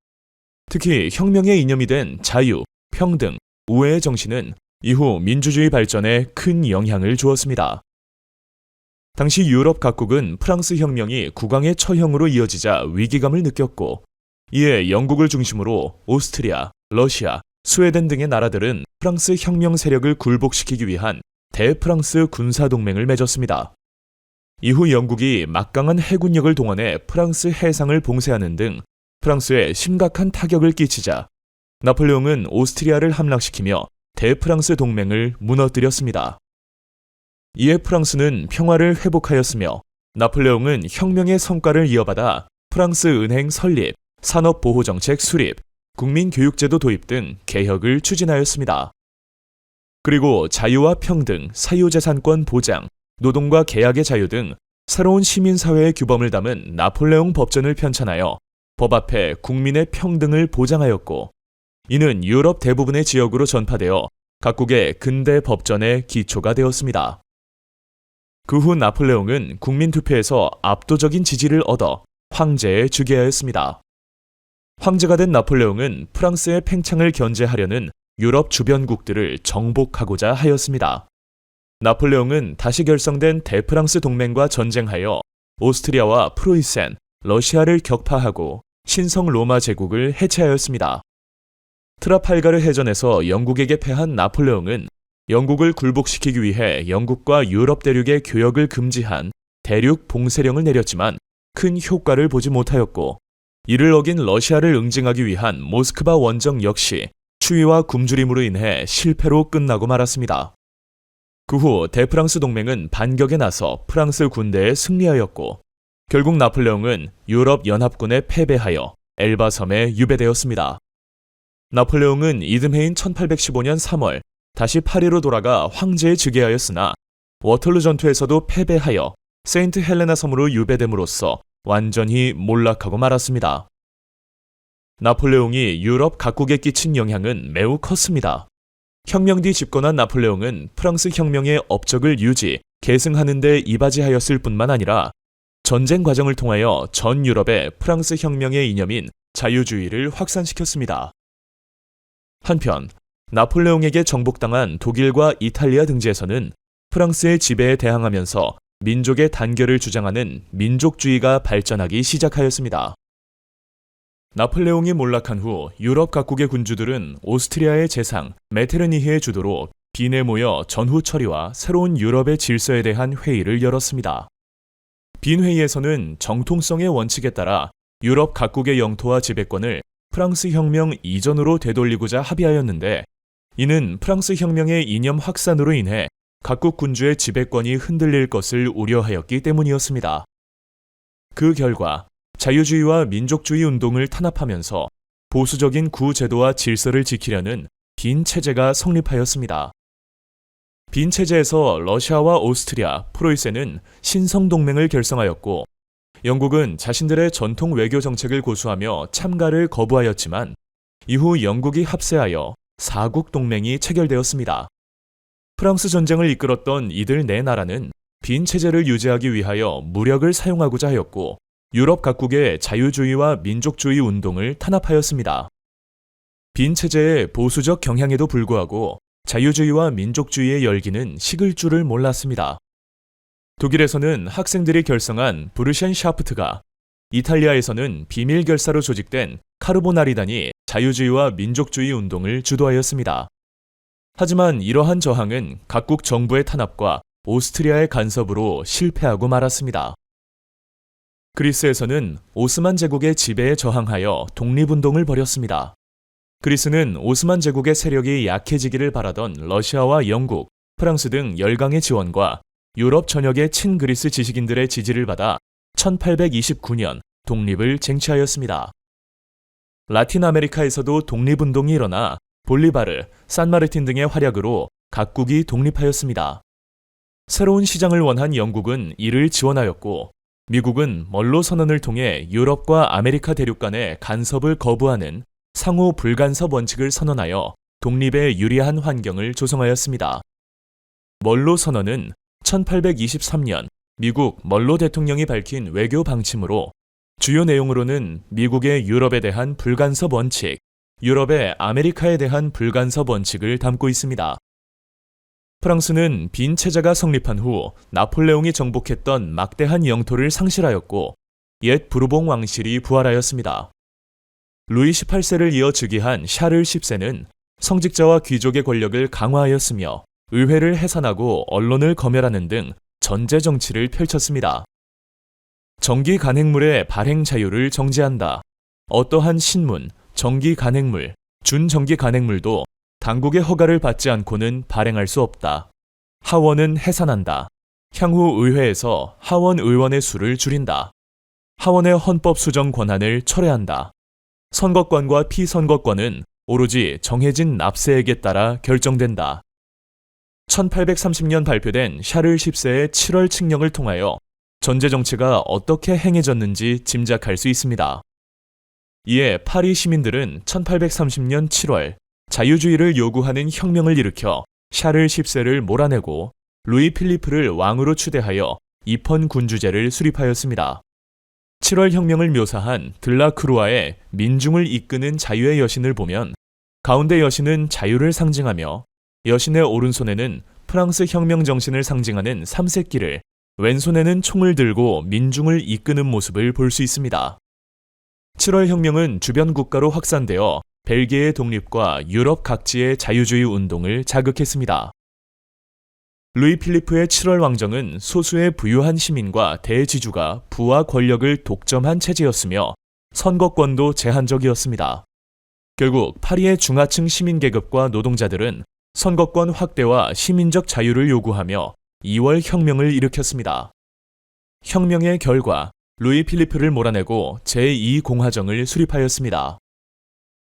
특히 혁명의 이념이 된 자유, 평등, 우애의 정신은 이후 민주주의 발전에 큰 영향을 주었습니다. 당시 유럽 각국은 프랑스 혁명이 국왕의 처형으로 이어지자 위기감을 느꼈고 이에 영국을 중심으로 오스트리아, 러시아, 스웨덴 등의 나라들은 프랑스 혁명 세력을 굴복시키기 위한 대프랑스 군사동맹을 맺었습니다. 이후 영국이 막강한 해군력을 동원해 프랑스 해상을 봉쇄하는 등 프랑스에 심각한 타격을 끼치자 나폴레옹은 오스트리아를 함락시키며 대프랑스 동맹을 무너뜨렸습니다. 이에 프랑스는 평화를 회복하였으며 나폴레옹은 혁명의 성과를 이어받아 프랑스 은행 설립, 산업보호정책 수립, 국민교육제도 도입 등 개혁을 추진하였습니다. 그리고 자유와 평등, 사유재산권 보장, 노동과 계약의 자유 등 새로운 시민사회의 규범을 담은 나폴레옹 법전을 편찬하여 법 앞에 국민의 평등을 보장하였고 이는 유럽 대부분의 지역으로 전파되어 각국의 근대 법전의 기초가 되었습니다. 그 후 나폴레옹은 국민투표에서 압도적인 지지를 얻어 황제에 즉위하였습니다. 황제가 된 나폴레옹은 프랑스의 팽창을 견제하려는 유럽 주변국들을 정복하고자 하였습니다. 나폴레옹은 다시 결성된 대프랑스 동맹과 전쟁하여 오스트리아와 프로이센, 러시아를 격파하고 신성 로마 제국을 해체하였습니다. 트라팔가르 해전에서 영국에게 패한 나폴레옹은 영국을 굴복시키기 위해 영국과 유럽 대륙의 교역을 금지한 대륙 봉쇄령을 내렸지만 큰 효과를 보지 못하였고 이를 어긴 러시아를 응징하기 위한 모스크바 원정 역시 추위와 굶주림으로 인해 실패로 끝나고 말았습니다. 그 후 대프랑스 동맹은 반격에 나서 프랑스 군대에 승리하였고 결국 나폴레옹은 유럽 연합군에 패배하여 엘바 섬에 유배되었습니다. 나폴레옹은 이듬해인 1815년 3월 다시 파리로 돌아가 황제에 즉위하였으나 워털루 전투에서도 패배하여 세인트 헬레나 섬으로 유배됨으로써 완전히 몰락하고 말았습니다. 나폴레옹이 유럽 각국에 끼친 영향은 매우 컸습니다. 혁명 뒤 집권한 나폴레옹은 프랑스 혁명의 업적을 유지, 계승하는 데 이바지하였을 뿐만 아니라 전쟁 과정을 통하여 전 유럽에 프랑스 혁명의 이념인 자유주의를 확산시켰습니다. 한편 나폴레옹에게 정복당한 독일과 이탈리아 등지에서는 프랑스의 지배에 대항하면서 민족의 단결을 주장하는 민족주의가 발전하기 시작하였습니다. 나폴레옹이 몰락한 후 유럽 각국의 군주들은 오스트리아의 재상 메테르니히의 주도로 빈에 모여 전후 처리와 새로운 유럽의 질서에 대한 회의를 열었습니다. 빈 회의에서는 정통성의 원칙에 따라 유럽 각국의 영토와 지배권을 프랑스 혁명 이전으로 되돌리고자 합의하였는데, 이는 프랑스 혁명의 이념 확산으로 인해 각국 군주의 지배권이 흔들릴 것을 우려하였기 때문이었습니다. 그 결과 자유주의와 민족주의 운동을 탄압하면서 보수적인 구제도와 질서를 지키려는 빈 체제가 성립하였습니다. 빈 체제에서 러시아와 오스트리아, 프로이센은 신성동맹을 결성하였고, 영국은 자신들의 전통 외교 정책을 고수하며 참가를 거부하였지만, 이후 영국이 합세하여 사국 동맹이 체결되었습니다. 프랑스 전쟁을 이끌었던 이들 네 나라는 빈 체제를 유지하기 위하여 무력을 사용하고자 하였고, 유럽 각국의 자유주의와 민족주의 운동을 탄압하였습니다. 빈 체제의 보수적 경향에도 불구하고 자유주의와 민족주의의 열기는 식을 줄을 몰랐습니다. 독일에서는 학생들이 결성한 브르셴 샤프트가, 이탈리아에서는 비밀 결사로 조직된 카르보나리단이 자유주의와 민족주의 운동을 주도하였습니다. 하지만 이러한 저항은 각국 정부의 탄압과 오스트리아의 간섭으로 실패하고 말았습니다. 그리스에서는 오스만 제국의 지배에 저항하여 독립운동을 벌였습니다. 그리스는 오스만 제국의 세력이 약해지기를 바라던 러시아와 영국, 프랑스 등 열강의 지원과 유럽 전역의 친그리스 지식인들의 지지를 받아 1829년 독립을 쟁취하였습니다. 라틴 아메리카에서도 독립운동이 일어나 볼리바르, 산마르틴 등의 활약으로 각국이 독립하였습니다. 새로운 시장을 원한 영국은 이를 지원하였고, 미국은 먼로 선언을 통해 유럽과 아메리카 대륙 간의 간섭을 거부하는 상호 불간섭 원칙을 선언하여 독립에 유리한 환경을 조성하였습니다. 먼로 선언은 1823년 미국 먼로 대통령이 밝힌 외교 방침으로, 주요 내용으로는 미국의 유럽에 대한 불간섭 원칙, 유럽의 아메리카에 대한 불간섭 원칙을 담고 있습니다. 프랑스는 빈 체제가 성립한 후 나폴레옹이 정복했던 막대한 영토를 상실하였고, 옛 부르봉 왕실이 부활하였습니다. 루이 18세를 이어 즉위한 샤를 10세는 성직자와 귀족의 권력을 강화하였으며, 의회를 해산하고 언론을 검열하는 등 전제 정치를 펼쳤습니다. 정기 간행물의 발행 자유를 정지한다. 어떠한 신문, 정기 간행물, 준정기 간행물도 당국의 허가를 받지 않고는 발행할 수 없다. 하원은 해산한다. 향후 의회에서 하원 의원의 수를 줄인다. 하원의 헌법 수정 권한을 철회한다. 선거권과 피선거권은 오로지 정해진 납세액에 따라 결정된다. 1830년 발표된 샤를 10세의 7월 칙령을 통하여 전제 정치가 어떻게 행해졌는지 짐작할 수 있습니다. 이에 파리 시민들은 1830년 7월 자유주의를 요구하는 혁명을 일으켜 샤를 10세를 몰아내고 루이 필리프를 왕으로 추대하여 입헌 군주제를 수립하였습니다. 7월 혁명을 묘사한 들라크루아의 민중을 이끄는 자유의 여신을 보면, 가운데 여신은 자유를 상징하며 여신의 오른손에는 프랑스 혁명 정신을 상징하는 삼색기를, 왼손에는 총을 들고 민중을 이끄는 모습을 볼 수 있습니다. 7월 혁명은 주변 국가로 확산되어 벨기에의 독립과 유럽 각지의 자유주의 운동을 자극했습니다. 루이 필리프의 7월 왕정은 소수의 부유한 시민과 대지주가 부와 권력을 독점한 체제였으며, 선거권도 제한적이었습니다. 결국 파리의 중하층 시민 계급과 노동자들은 선거권 확대와 시민적 자유를 요구하며 2월 혁명을 일으켰습니다. 혁명의 결과 루이 필리프를 몰아내고 제2공화정을 수립하였습니다.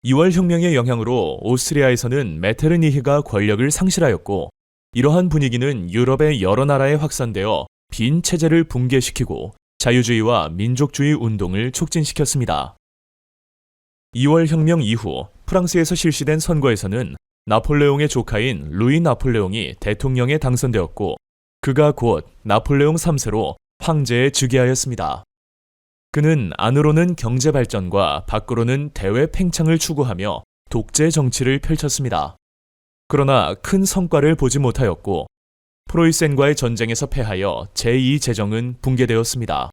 2월 혁명의 영향으로 오스트리아에서는 메테르니히가 권력을 상실하였고, 이러한 분위기는 유럽의 여러 나라에 확산되어 빈 체제를 붕괴시키고 자유주의와 민족주의 운동을 촉진시켰습니다. 2월 혁명 이후 프랑스에서 실시된 선거에서는 나폴레옹의 조카인 루이 나폴레옹이 대통령에 당선되었고, 그가 곧 나폴레옹 3세로 황제에 즉위하였습니다. 그는 안으로는 경제 발전과 밖으로는 대외 팽창을 추구하며 독재 정치를 펼쳤습니다. 그러나 큰 성과를 보지 못하였고, 프로이센과의 전쟁에서 패하여 제2제정은 붕괴되었습니다.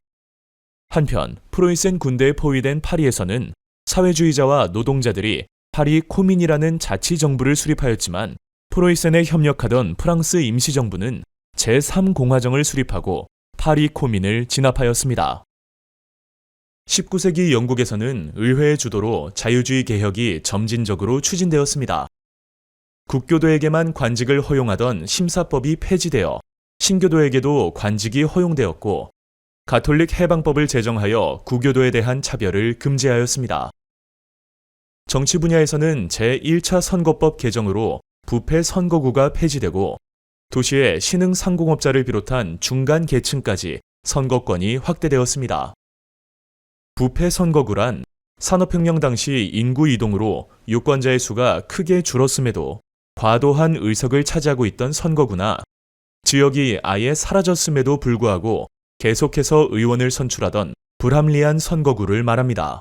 한편 프로이센 군대에 포위된 파리에서는 사회주의자와 노동자들이 파리 코민이라는 자치정부를 수립하였지만, 프로이센에 협력하던 프랑스 임시정부는 제3공화정을 수립하고 파리 코민을 진압하였습니다. 19세기 영국에서는 의회의 주도로 자유주의 개혁이 점진적으로 추진되었습니다. 국교도에게만 관직을 허용하던 심사법이 폐지되어 신교도에게도 관직이 허용되었고, 가톨릭 해방법을 제정하여 구교도에 대한 차별을 금지하였습니다. 정치 분야에서는 제1차 선거법 개정으로 부패 선거구가 폐지되고, 도시의 신흥 상공업자를 비롯한 중간 계층까지 선거권이 확대되었습니다. 부패 선거구란 산업혁명 당시 인구 이동으로 유권자의 수가 크게 줄었음에도 과도한 의석을 차지하고 있던 선거구나, 지역이 아예 사라졌음에도 불구하고 계속해서 의원을 선출하던 불합리한 선거구를 말합니다.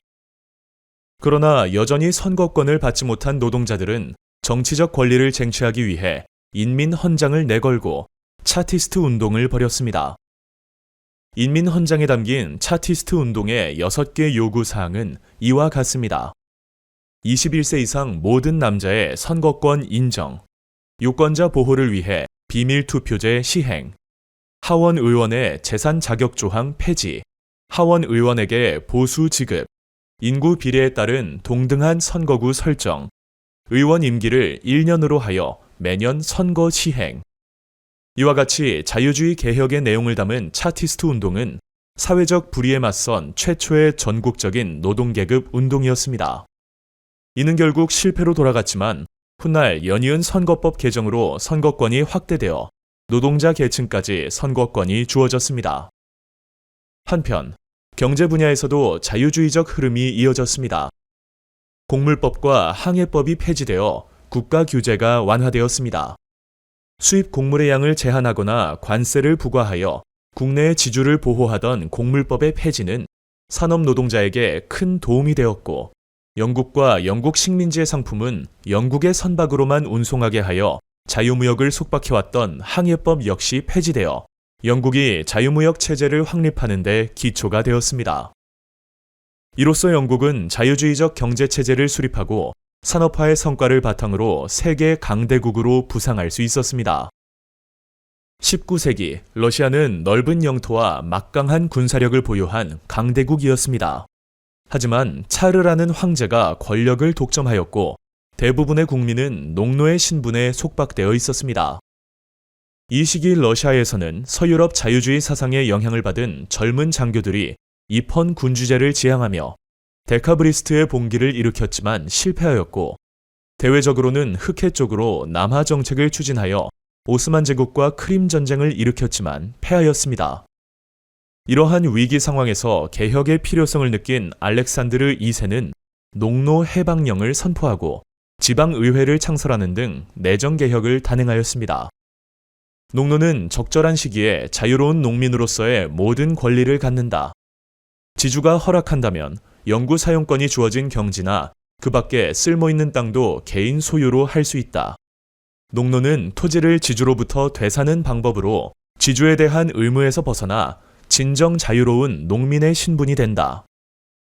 그러나 여전히 선거권을 받지 못한 노동자들은 정치적 권리를 쟁취하기 위해 인민헌장을 내걸고 차티스트 운동을 벌였습니다. 인민헌장에 담긴 차티스트 운동의 6개 요구사항은 이와 같습니다. 21세 이상 모든 남자의 선거권 인정, 유권자 보호를 위해 비밀투표제 시행, 하원 의원의 재산 자격 조항 폐지, 하원 의원에게 보수 지급, 인구 비례에 따른 동등한 선거구 설정, 의원 임기를 1년으로 하여 매년 선거 시행. 이와 같이 자유주의 개혁의 내용을 담은 차티스트 운동은 사회적 불의에 맞선 최초의 전국적인 노동계급 운동이었습니다. 이는 결국 실패로 돌아갔지만 훗날 연이은 선거법 개정으로 선거권이 확대되어 노동자 계층까지 선거권이 주어졌습니다. 한편 경제 분야에서도 자유주의적 흐름이 이어졌습니다. 곡물법과 항해법이 폐지되어 국가 규제가 완화되었습니다. 수입 곡물의 양을 제한하거나 관세를 부과하여 국내의 지주를 보호하던 곡물법의 폐지는 산업 노동자에게 큰 도움이 되었고, 영국과 영국 식민지의 상품은 영국의 선박으로만 운송하게 하여 자유무역을 속박해왔던 항해법 역시 폐지되어 영국이 자유무역 체제를 확립하는 데 기초가 되었습니다. 이로써 영국은 자유주의적 경제체제를 수립하고 산업화의 성과를 바탕으로 세계 강대국으로 부상할 수 있었습니다. 19세기 러시아는 넓은 영토와 막강한 군사력을 보유한 강대국이었습니다. 하지만 차르라는 황제가 권력을 독점하였고 대부분의 국민은 농노의 신분에 속박되어 있었습니다. 이 시기 러시아에서는 서유럽 자유주의 사상에 영향을 받은 젊은 장교들이 입헌 군주제를 지향하며 데카브리스트의 봉기를 일으켰지만 실패하였고, 대외적으로는 흑해 쪽으로 남하 정책을 추진하여 오스만 제국과 크림 전쟁을 일으켰지만 패하였습니다. 이러한 위기 상황에서 개혁의 필요성을 느낀 알렉산드르 2세는 농노 해방령을 선포하고 지방의회를 창설하는 등 내정개혁을 단행하였습니다. 농노는 적절한 시기에 자유로운 농민으로서의 모든 권리를 갖는다. 지주가 허락한다면 영구 사용권이 주어진 경지나 그 밖에 쓸모있는 땅도 개인 소유로 할 수 있다. 농노는 토지를 지주로부터 되사는 방법으로 지주에 대한 의무에서 벗어나 진정 자유로운 농민의 신분이 된다.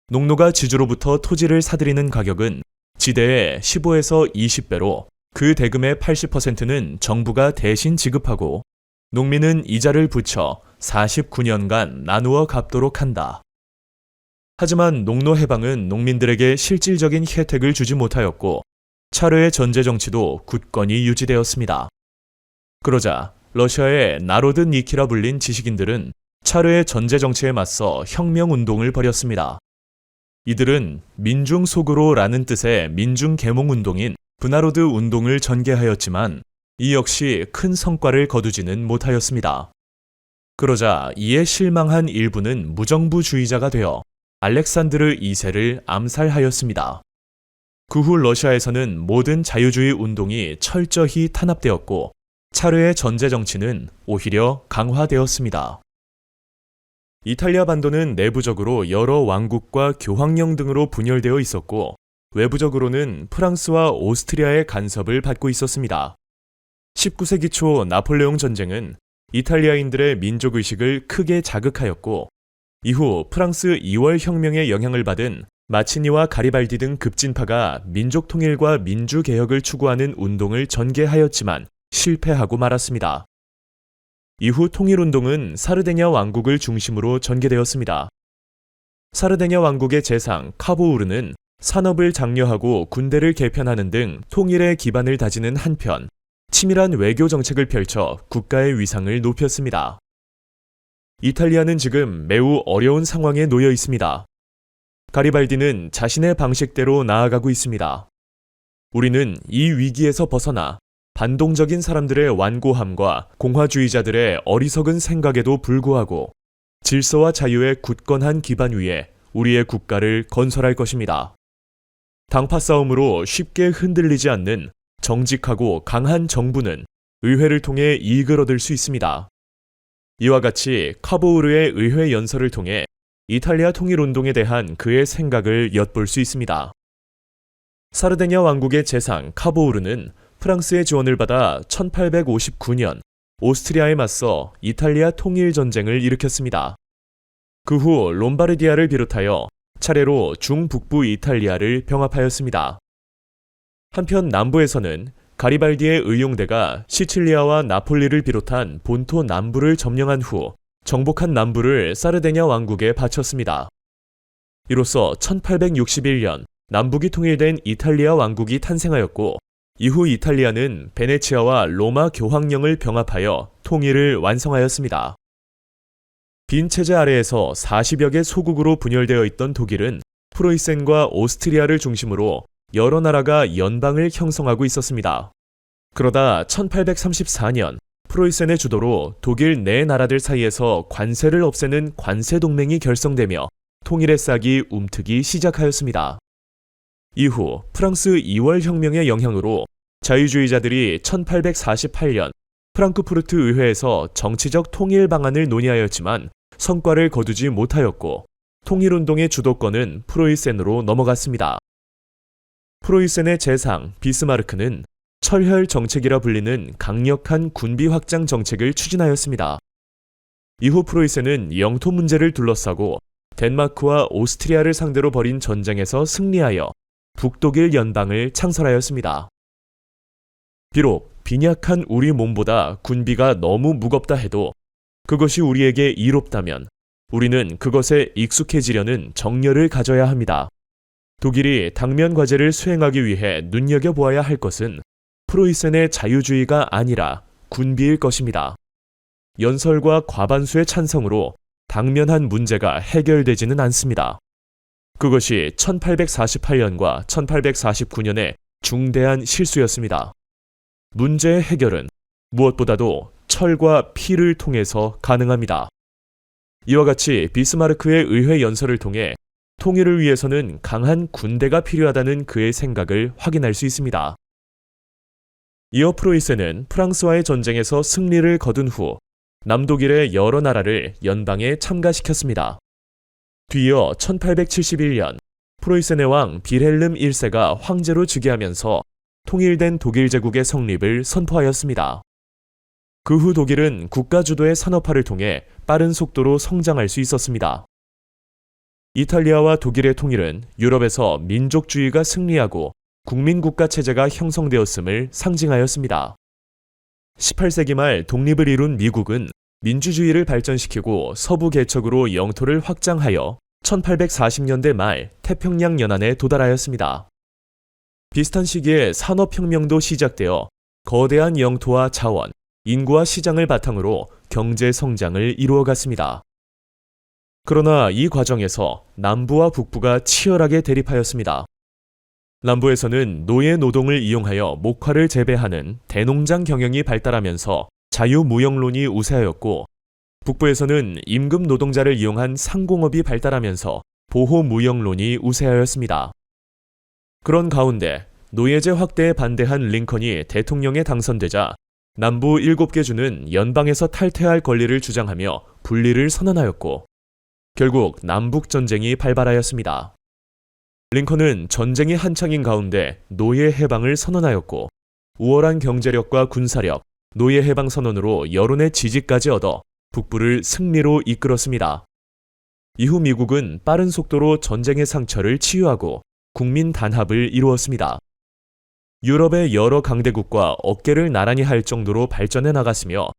농노가 지주로부터 토지를 사들이는 가격은 지대의 15에서 20배로 그 대금의 80%는 정부가 대신 지급하고 농민은 이자를 붙여 49년간 나누어 갚도록 한다. 하지만 농노 해방은 농민들에게 실질적인 혜택을 주지 못하였고 차르의 전제 정치도 굳건히 유지되었습니다. 그러자 러시아의 나로드 니키라 불린 지식인들은 차르의 전제 정치에 맞서 혁명운동을 벌였습니다. 이들은 민중 속으로라는 뜻의 민중 계몽 운동인 브나로드 운동을 전개하였지만 이 역시 큰 성과를 거두지는 못하였습니다. 그러자 이에 실망한 일부는 무정부주의자가 되어 알렉산드르 2세를 암살하였습니다. 그 후 러시아에서는 모든 자유주의 운동이 철저히 탄압되었고 차르의 전제 정치는 오히려 강화되었습니다. 이탈리아 반도는 내부적으로 여러 왕국과 교황령 등으로 분열되어 있었고 외부적으로는 프랑스와 오스트리아의 간섭을 받고 있었습니다. 19세기 초 나폴레옹 전쟁은 이탈리아인들의 민족의식을 크게 자극하였고 이후 프랑스 2월 혁명의 영향을 받은 마치니와 가리발디 등 급진파가 민족 통일과 민주개혁을 추구하는 운동을 전개하였지만 실패하고 말았습니다. 이후 통일운동은 사르데냐 왕국을 중심으로 전개되었습니다. 사르데냐 왕국의 재상 카보우르는 산업을 장려하고 군대를 개편하는 등 통일의 기반을 다지는 한편 치밀한 외교 정책을 펼쳐 국가의 위상을 높였습니다. 이탈리아는 지금 매우 어려운 상황에 놓여 있습니다. 가리발디는 자신의 방식대로 나아가고 있습니다. 우리는 이 위기에서 벗어나 반동적인 사람들의 완고함과 공화주의자들의 어리석은 생각에도 불구하고 질서와 자유의 굳건한 기반 위에 우리의 국가를 건설할 것입니다. 당파 싸움으로 쉽게 흔들리지 않는 정직하고 강한 정부는 의회를 통해 이익을 얻을 수 있습니다. 이와 같이 카보우르의 의회 연설을 통해 이탈리아 통일운동에 대한 그의 생각을 엿볼 수 있습니다. 사르데냐 왕국의 재상 카보우르는 프랑스의 지원을 받아 1859년 오스트리아에 맞서 이탈리아 통일전쟁을 일으켰습니다. 그 후 롬바르디아를 비롯하여 차례로 중북부 이탈리아를 병합하였습니다. 한편 남부에서는 가리발디의 의용대가 시칠리아와 나폴리를 비롯한 본토 남부를 점령한 후 정복한 남부를 사르데냐 왕국에 바쳤습니다. 이로써 1861년 남북이 통일된 이탈리아 왕국이 탄생하였고 이후 이탈리아는 베네치아와 로마 교황령을 병합하여 통일을 완성하였습니다. 빈 체제 아래에서 40여 개 소국으로 분열되어 있던 독일은 프로이센과 오스트리아를 중심으로 여러 나라가 연방을 형성하고 있었습니다. 그러다 1834년 프로이센의 주도로 독일 네 나라들 사이에서 관세를 없애는 관세동맹이 결성되며 통일의 싹이 움트기 시작하였습니다. 이후 프랑스 2월 혁명의 영향으로 자유주의자들이 1848년 프랑크푸르트 의회에서 정치적 통일 방안을 논의하였지만 성과를 거두지 못하였고 통일운동의 주도권은 프로이센으로 넘어갔습니다. 프로이센의 재상 비스마르크는 철혈 정책이라 불리는 강력한 군비 확장 정책을 추진하였습니다. 이후 프로이센은 영토 문제를 둘러싸고 덴마크와 오스트리아를 상대로 벌인 전쟁에서 승리하여 북독일 연방을 창설하였습니다. 비록 빈약한 우리 몸보다 군비가 너무 무겁다 해도 그것이 우리에게 이롭다면 우리는 그것에 익숙해지려는 정열을 가져야 합니다. 독일이 당면 과제를 수행하기 위해 눈여겨보아야 할 것은 프로이센의 자유주의가 아니라 군비일 것입니다. 연설과 과반수의 찬성으로 당면한 문제가 해결되지는 않습니다. 그것이 1848년과 1849년의 중대한 실수였습니다. 문제의 해결은 무엇보다도 철과 피를 통해서 가능합니다. 이와 같이 비스마르크의 의회 연설을 통해 통일을 위해서는 강한 군대가 필요하다는 그의 생각을 확인할 수 있습니다. 이어 프로이센은 프랑스와의 전쟁에서 승리를 거둔 후 남독일의 여러 나라를 연방에 참가시켰습니다. 뒤이어 1871년 프로이센의 왕 빌헬름 1세가 황제로 즉위하면서 통일된 독일 제국의 성립을 선포하였습니다. 그 후 독일은 국가 주도의 산업화를 통해 빠른 속도로 성장할 수 있었습니다. 이탈리아와 독일의 통일은 유럽에서 민족주의가 승리하고 국민국가 체제가 형성되었음을 상징하였습니다. 18세기 말 독립을 이룬 미국은 민주주의를 발전시키고 서부 개척으로 영토를 확장하여 1840년대 말 태평양 연안에 도달하였습니다. 비슷한 시기에 산업혁명도 시작되어 거대한 영토와 자원, 인구와 시장을 바탕으로 경제 성장을 이루어갔습니다. 그러나 이 과정에서 남부와 북부가 치열하게 대립하였습니다. 남부에서는 노예 노동을 이용하여 목화를 재배하는 대농장 경영이 발달하면서 자유무역론이 우세하였고, 북부에서는 임금 노동자를 이용한 상공업이 발달하면서 보호무역론이 우세하였습니다. 그런 가운데 노예제 확대에 반대한 링컨이 대통령에 당선되자 남부 7개 주는 연방에서 탈퇴할 권리를 주장하며 분리를 선언하였고, 결국 남북전쟁이 발발하였습니다. 링컨은 전쟁이 한창인 가운데 노예 해방을 선언하였고, 우월한 경제력과 군사력, 노예 해방 선언으로 여론의 지지까지 얻어 북부를 승리로 이끌었습니다. 이후 미국은 빠른 속도로 전쟁의 상처를 치유하고 국민 단합을 이루었습니다. 유럽의 여러 강대국과 어깨를 나란히 할 정도로 발전해 나갔으며,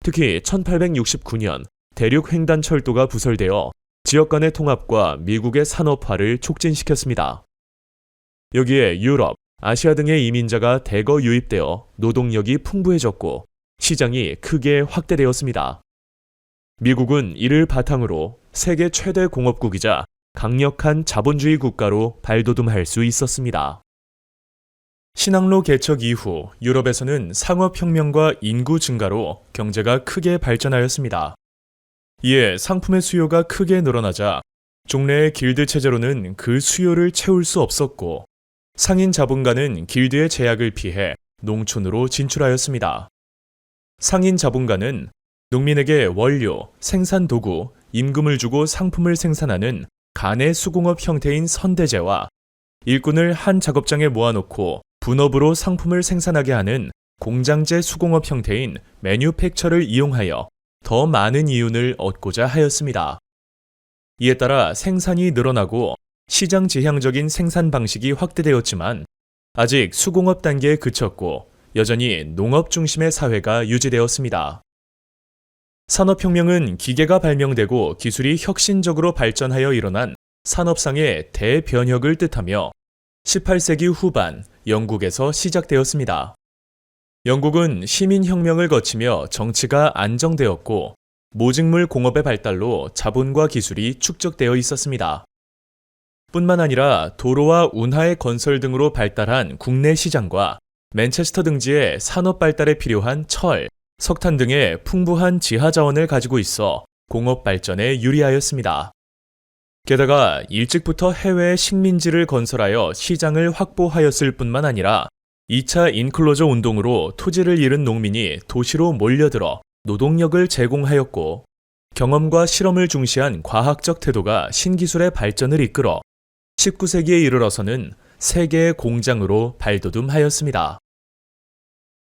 특히 1869년 대륙횡단 철도가 부설되어 지역 간의 통합과 미국의 산업화를 촉진시켰습니다. 여기에 유럽, 아시아 등의 이민자가 대거 유입되어 노동력이 풍부해졌고 시장이 크게 확대되었습니다. 미국은 이를 바탕으로 세계 최대 공업국이자 강력한 자본주의 국가로 발돋움할 수 있었습니다. 신항로 개척 이후 유럽에서는 상업혁명과 인구 증가로 경제가 크게 발전하였습니다. 이에 상품의 수요가 크게 늘어나자 종래의 길드 체제로는 그 수요를 채울 수 없었고 상인 자본가는 길드의 제약을 피해 농촌으로 진출하였습니다. 상인 자본가는 농민에게 원료, 생산 도구, 임금을 주고 상품을 생산하는 간의 수공업 형태인 선대제와 일꾼을 한 작업장에 모아놓고 분업으로 상품을 생산하게 하는 공장제 수공업 형태인 매뉴팩처를 이용하여 더 많은 이윤을 얻고자 하였습니다. 이에 따라 생산이 늘어나고 시장 지향적인 생산 방식이 확대되었지만 아직 수공업 단계에 그쳤고 여전히 농업 중심의 사회가 유지되었습니다. 산업혁명은 기계가 발명되고 기술이 혁신적으로 발전하여 일어난 산업상의 대변혁을 뜻하며 18세기 후반 영국에서 시작되었습니다. 영국은 시민혁명을 거치며 정치가 안정되었고 모직물 공업의 발달로 자본과 기술이 축적되어 있었습니다. 뿐만 아니라 도로와 운하의 건설 등으로 발달한 국내 시장과 맨체스터 등지의 산업 발달에 필요한 철, 석탄 등의 풍부한 지하 자원을 가지고 있어 공업 발전에 유리하였습니다. 게다가 일찍부터 해외에 식민지를 건설하여 시장을 확보하였을 뿐만 아니라 2차 인클로저 운동으로 토지를 잃은 농민이 도시로 몰려들어 노동력을 제공하였고 경험과 실험을 중시한 과학적 태도가 신기술의 발전을 이끌어 19세기에 이르러서는 세계의 공장으로 발돋움하였습니다.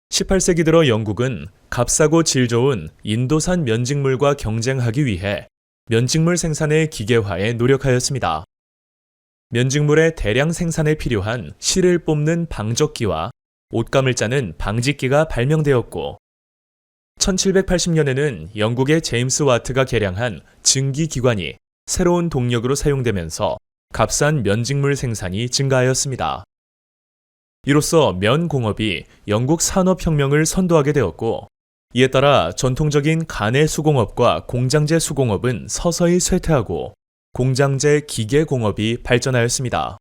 18세기 들어 영국은 값싸고 질 좋은 인도산 면직물과 경쟁하기 위해 면직물 생산의 기계화에 노력하였습니다. 면직물의 대량 생산에 필요한 실을 뽑는 방적기와 옷감을 짜는 방직기가 발명되었고 1780년에는 영국의 제임스 와트가 개량한 증기기관이 새로운 동력으로 사용되면서 값싼 면직물 생산이 증가하였습니다. 이로써 면공업이 영국 산업혁명을 선도하게 되었고 이에 따라 전통적인 간의 수공업과 공장제 수공업은 서서히 쇠퇴하고 공장제 기계공업이 발전하였습니다.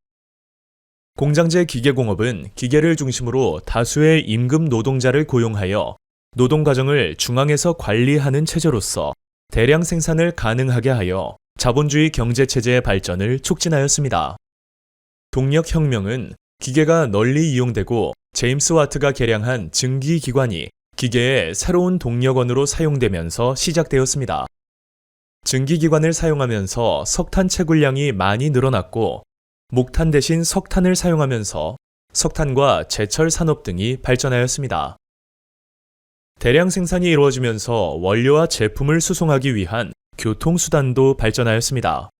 공장제 기계공업은 기계를 중심으로 다수의 임금 노동자를 고용하여 노동과정을 중앙에서 관리하는 체제로서 대량 생산을 가능하게 하여 자본주의 경제체제의 발전을 촉진하였습니다. 동력혁명은 기계가 널리 이용되고 제임스 와트가 개량한 증기기관이 기계의 새로운 동력원으로 사용되면서 시작되었습니다. 증기기관을 사용하면서 석탄 채굴량이 많이 늘어났고 목탄 대신 석탄을 사용하면서 석탄과 제철 산업 등이 발전하였습니다. 대량 생산이 이루어지면서 원료와 제품을 수송하기 위한 교통수단도 발전하였습니다.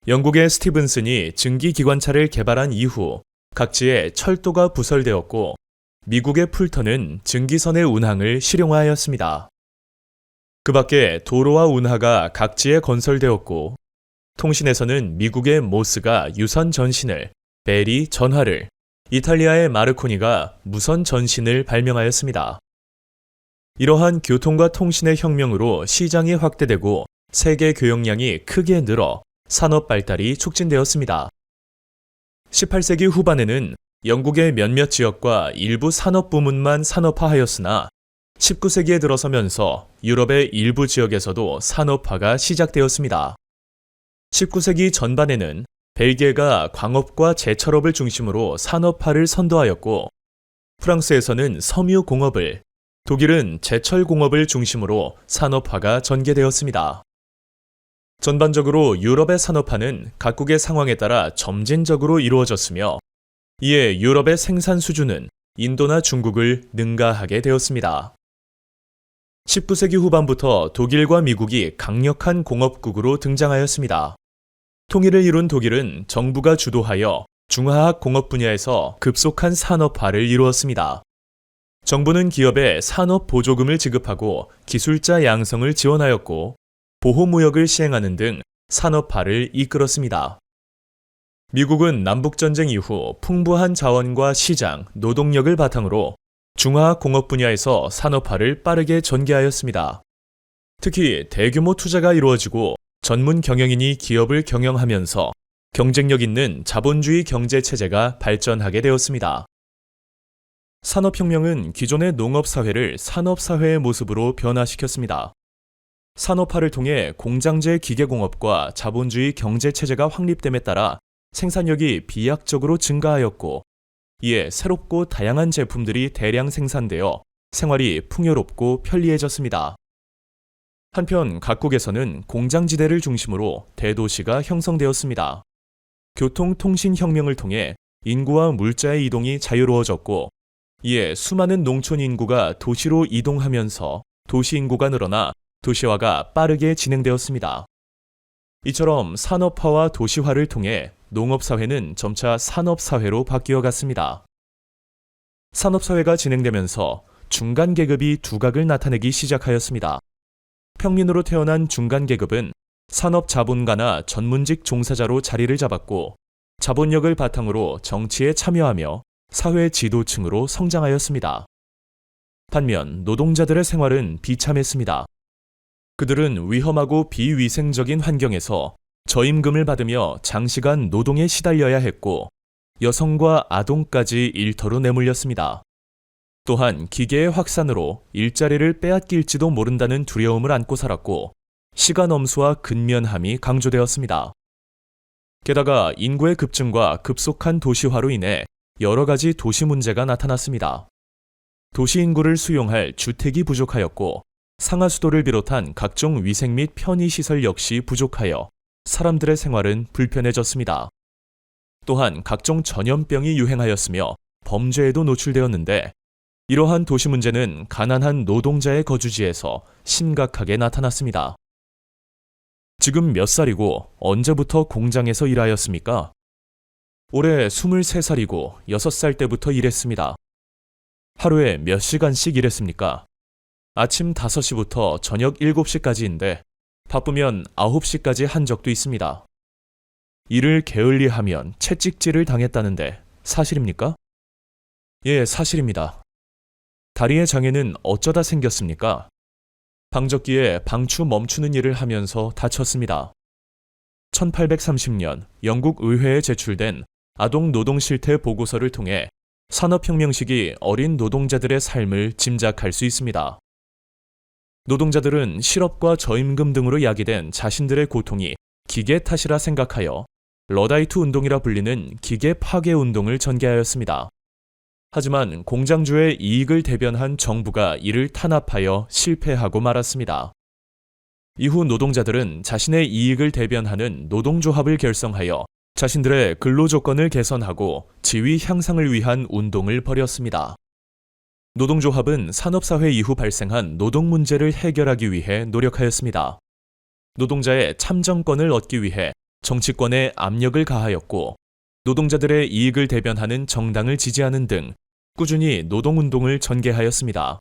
영국의 스티븐슨이 증기기관차를 개발한 이후 각지에 철도가 부설되었고 미국의 풀턴은 증기선의 운항을 실용화하였습니다. 그 밖에 도로와 운하가 각지에 건설되었고 통신에서는 미국의 모스가 유선 전신을, 벨이 전화를, 이탈리아의 마르코니가 무선 전신을 발명하였습니다. 이러한 교통과 통신의 혁명으로 시장이 확대되고 세계 교역량이 크게 늘어 산업 발달이 촉진되었습니다. 18세기 후반에는 영국의 몇몇 지역과 일부 산업 부문만 산업화하였으나 19세기에 들어서면서 유럽의 일부 지역에서도 산업화가 시작되었습니다. 19세기 전반에는 벨기에가 광업과 제철업을 중심으로 산업화를 선도하였고 프랑스에서는 섬유공업을, 독일은 제철공업을 중심으로 산업화가 전개되었습니다. 전반적으로 유럽의 산업화는 각국의 상황에 따라 점진적으로 이루어졌으며 이에 유럽의 생산 수준은 인도나 중국을 능가하게 되었습니다. 19세기 후반부터 독일과 미국이 강력한 공업국으로 등장하였습니다. 통일을 이룬 독일은 정부가 주도하여 중화학 공업 분야에서 급속한 산업화를 이루었습니다. 정부는 기업에 산업 보조금을 지급하고 기술자 양성을 지원하였고 보호무역을 시행하는 등 산업화를 이끌었습니다. 미국은 남북전쟁 이후 풍부한 자원과 시장, 노동력을 바탕으로 중화공업 분야에서 산업화를 빠르게 전개하였습니다. 특히 대규모 투자가 이루어지고 전문 경영인이 기업을 경영하면서 경쟁력 있는 자본주의 경제 체제가 발전하게 되었습니다. 산업혁명은 기존의 농업사회를 산업사회의 모습으로 변화시켰습니다. 산업화를 통해 공장제 기계공업과 자본주의 경제체제가 확립됨에 따라 생산력이 비약적으로 증가하였고, 이에 새롭고 다양한 제품들이 대량 생산되어 생활이 풍요롭고 편리해졌습니다. 한편 각국에서는 공장지대를 중심으로 대도시가 형성되었습니다. 교통통신혁명을 통해 인구와 물자의 이동이 자유로워졌고, 이에 수많은 농촌 인구가 도시로 이동하면서 도시 인구가 늘어나 도시화가 빠르게 진행되었습니다. 이처럼 산업화와 도시화를 통해 농업사회는 점차 산업사회로 바뀌어갔습니다. 산업사회가 진행되면서 중간계급이 두각을 나타내기 시작하였습니다. 평민으로 태어난 중간계급은 산업자본가나 전문직 종사자로 자리를 잡았고, 자본력을 바탕으로 정치에 참여하며 사회 지도층으로 성장하였습니다. 반면 노동자들의 생활은 비참했습니다. 그들은 위험하고 비위생적인 환경에서 저임금을 받으며 장시간 노동에 시달려야 했고, 여성과 아동까지 일터로 내몰렸습니다. 또한 기계의 확산으로 일자리를 빼앗길지도 모른다는 두려움을 안고 살았고, 시간 엄수와 근면함이 강조되었습니다. 게다가 인구의 급증과 급속한 도시화로 인해 여러 가지 도시 문제가 나타났습니다. 도시 인구를 수용할 주택이 부족하였고, 상하수도를 비롯한 각종 위생 및 편의시설 역시 부족하여 사람들의 생활은 불편해졌습니다. 또한 각종 전염병이 유행하였으며 범죄에도 노출되었는데, 이러한 도시 문제는 가난한 노동자의 거주지에서 심각하게 나타났습니다. 지금 몇 살이고 언제부터 공장에서 일하였습니까? 올해 23살이고 6살 때부터 일했습니다. 하루에 몇 시간씩 일했습니까? 아침 5시부터 저녁 7시까지인데 바쁘면 9시까지 한 적도 있습니다. 일을 게을리하면 채찍질을 당했다는데 사실입니까? 예, 사실입니다. 다리의 장애는 어쩌다 생겼습니까? 방적기에 방추 멈추는 일을 하면서 다쳤습니다. 1830년 영국 의회에 제출된 아동 노동 실태 보고서를 통해 산업혁명 시기 어린 노동자들의 삶을 짐작할 수 있습니다. 노동자들은 실업과 저임금 등으로 야기된 자신들의 고통이 기계 탓이라 생각하여 러다이트 운동이라 불리는 기계 파괴 운동을 전개하였습니다. 하지만 공장주의 이익을 대변한 정부가 이를 탄압하여 실패하고 말았습니다. 이후 노동자들은 자신의 이익을 대변하는 노동조합을 결성하여 자신들의 근로조건을 개선하고 지위 향상을 위한 운동을 벌였습니다. 노동조합은 산업사회 이후 발생한 노동 문제를 해결하기 위해 노력하였습니다. 노동자의 참정권을 얻기 위해 정치권에 압력을 가하였고, 노동자들의 이익을 대변하는 정당을 지지하는 등 꾸준히 노동운동을 전개하였습니다.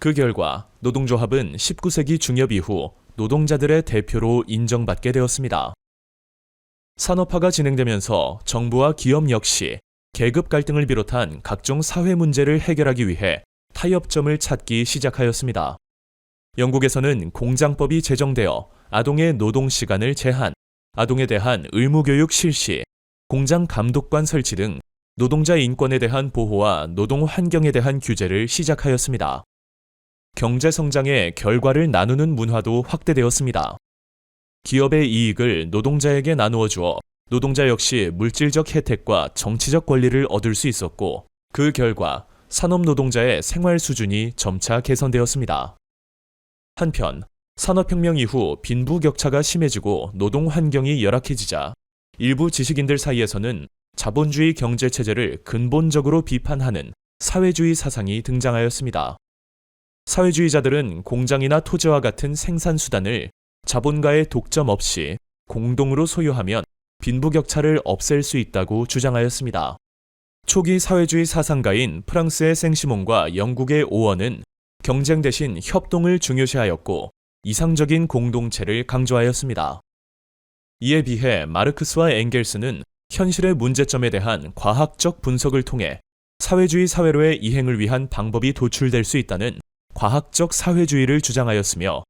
그 결과 노동조합은 19세기 중엽 이후 노동자들의 대표로 인정받게 되었습니다. 산업화가 진행되면서 정부와 기업 역시 계급 갈등을 비롯한 각종 사회 문제를 해결하기 위해 타협점을 찾기 시작하였습니다. 영국에서는 공장법이 제정되어 아동의 노동 시간을 제한, 아동에 대한 의무교육 실시, 공장 감독관 설치 등 노동자 인권에 대한 보호와 노동 환경에 대한 규제를 시작하였습니다. 경제 성장의 결과를 나누는 문화도 확대되었습니다. 기업의 이익을 노동자에게 나누어 주어 노동자 역시 물질적 혜택과 정치적 권리를 얻을 수 있었고, 그 결과 산업 노동자의 생활 수준이 점차 개선되었습니다. 한편 산업혁명 이후 빈부격차가 심해지고 노동 환경이 열악해지자 일부 지식인들 사이에서는 자본주의 경제체제를 근본적으로 비판하는 사회주의 사상이 등장하였습니다. 사회주의자들은 공장이나 토지와 같은 생산수단을 자본가의 독점 없이 공동으로 소유하면 빈부격차를 없앨 수 있다고 주장하였습니다. 초기 사회주의 사상가인 프랑스의 생시몬과 영국의 오원은 경쟁 대신 협동을 중요시하였고 이상적인 공동체를 강조하였습니다. 이에 비해 마르크스와 엥겔스는 현실의 문제점에 대한 과학적 분석을 통해 사회주의 사회로의 이행을 위한 방법이 도출될 수 있다는 과학적 사회주의를 주장하였으며,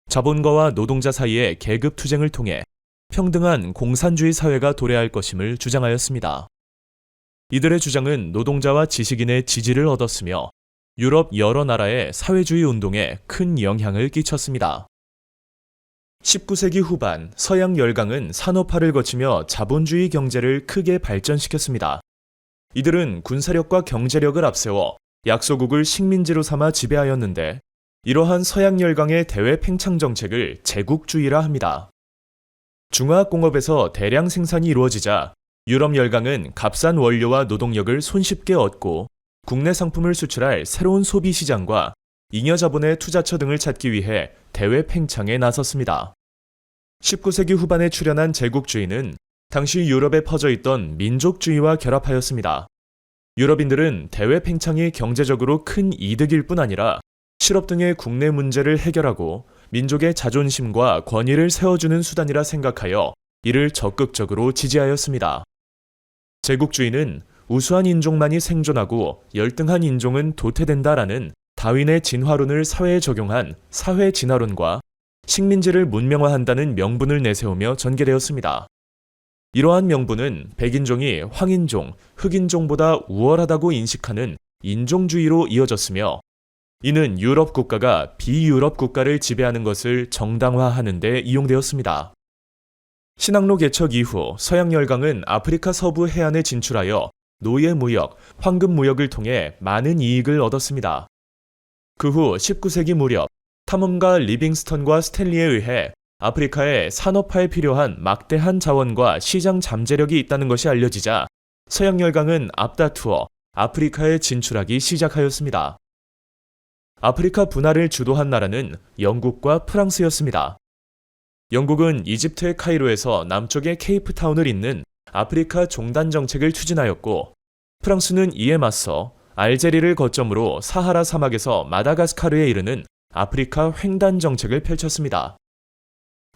자본가와 노동자 사이의 계급 투쟁을 통해 평등한 공산주의 사회가 도래할 것임을 주장하였습니다. 이들의 주장은 노동자와 지식인의 지지를 얻었으며 유럽 여러 나라의 사회주의 운동에 큰 영향을 끼쳤습니다. 19세기 후반 서양 열강은 산업화를 거치며 자본주의 경제를 크게 발전시켰습니다. 이들은 군사력과 경제력을 앞세워 약소국을 식민지로 삼아 지배하였는데, 이러한 서양 열강의 대외 팽창 정책을 제국주의라 합니다. 중화학공업에서 대량 생산이 이루어지자 유럽 열강은 값싼 원료와 노동력을 손쉽게 얻고 국내 상품을 수출할 새로운 소비 시장과 잉여 자본의 투자처 등을 찾기 위해 대외 팽창에 나섰습니다. 19세기 후반에 출현한 제국주의는 당시 유럽에 퍼져 있던 민족주의와 결합하였습니다. 유럽인들은 대외 팽창이 경제적으로 큰 이득일 뿐 아니라 실업 등의 국내 문제를 해결하고 민족의 자존심과 권위를 세워주는 수단이라 생각하여 이를 적극적으로 지지하였습니다. 제국주의는 우수한 인종만이 생존하고 열등한 인종은 도태된다라는 다윈의 진화론을 사회에 적용한 사회진화론과 식민지를 문명화한다는 명분을 내세우며 전개되었습니다. 이러한 명분은 백인종이 황인종, 흑인종보다 우월하다고 인식하는 인종주의로 이어졌으며, 이는 유럽 국가가 비유럽 국가를 지배하는 것을 정당화하는 데 이용되었습니다. 신항로 개척 이후 서양 열강은 아프리카 서부 해안에 진출하여 노예 무역, 황금 무역을 통해 많은 이익을 얻었습니다. 그 후 19세기 무렵 탐험가 리빙스턴과 스탠리에 의해 아프리카에 산업화에 필요한 막대한 자원과 시장 잠재력이 있다는 것이 알려지자 서양 열강은 앞다투어 아프리카에 진출하기 시작하였습니다. 아프리카 분할을 주도한 나라는 영국과 프랑스였습니다. 영국은 이집트의 카이로에서 남쪽의 케이프타운을 잇는 아프리카 종단 정책을 추진하였고, 프랑스는 이에 맞서 알제리를 거점으로 사하라 사막에서 마다가스카르에 이르는 아프리카 횡단 정책을 펼쳤습니다.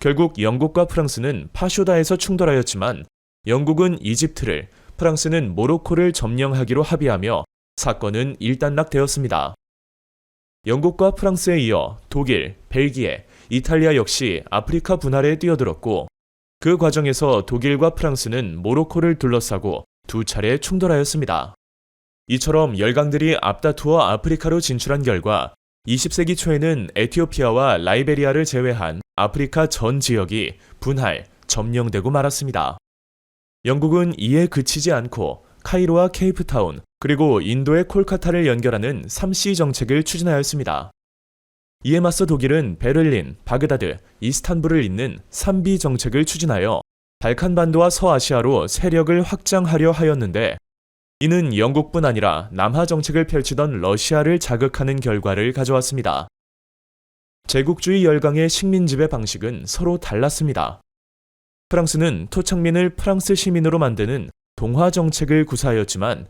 결국 영국과 프랑스는 파쇼다에서 충돌하였지만 영국은 이집트를, 프랑스는 모로코를 점령하기로 합의하며 사건은 일단락되었습니다. 영국과 프랑스에 이어 독일, 벨기에, 이탈리아 역시 아프리카 분할에 뛰어들었고, 그 과정에서 독일과 프랑스는 모로코를 둘러싸고 두 차례 충돌하였습니다. 이처럼 열강들이 앞다투어 아프리카로 진출한 결과 20세기 초에는 에티오피아와 라이베리아를 제외한 아프리카 전 지역이 분할, 점령되고 말았습니다. 영국은 이에 그치지 않고 카이로와 케이프타운, 그리고 인도의 콜카타를 연결하는 3C 정책을 추진하였습니다. 이에 맞서 독일은 베를린, 바그다드, 이스탄불을 잇는 3B 정책을 추진하여 발칸반도와 서아시아로 세력을 확장하려 하였는데, 이는 영국뿐 아니라 남하 정책을 펼치던 러시아를 자극하는 결과를 가져왔습니다. 제국주의 열강의 식민지배 방식은 서로 달랐습니다. 프랑스는 토착민을 프랑스 시민으로 만드는 동화 정책을 구사하였지만,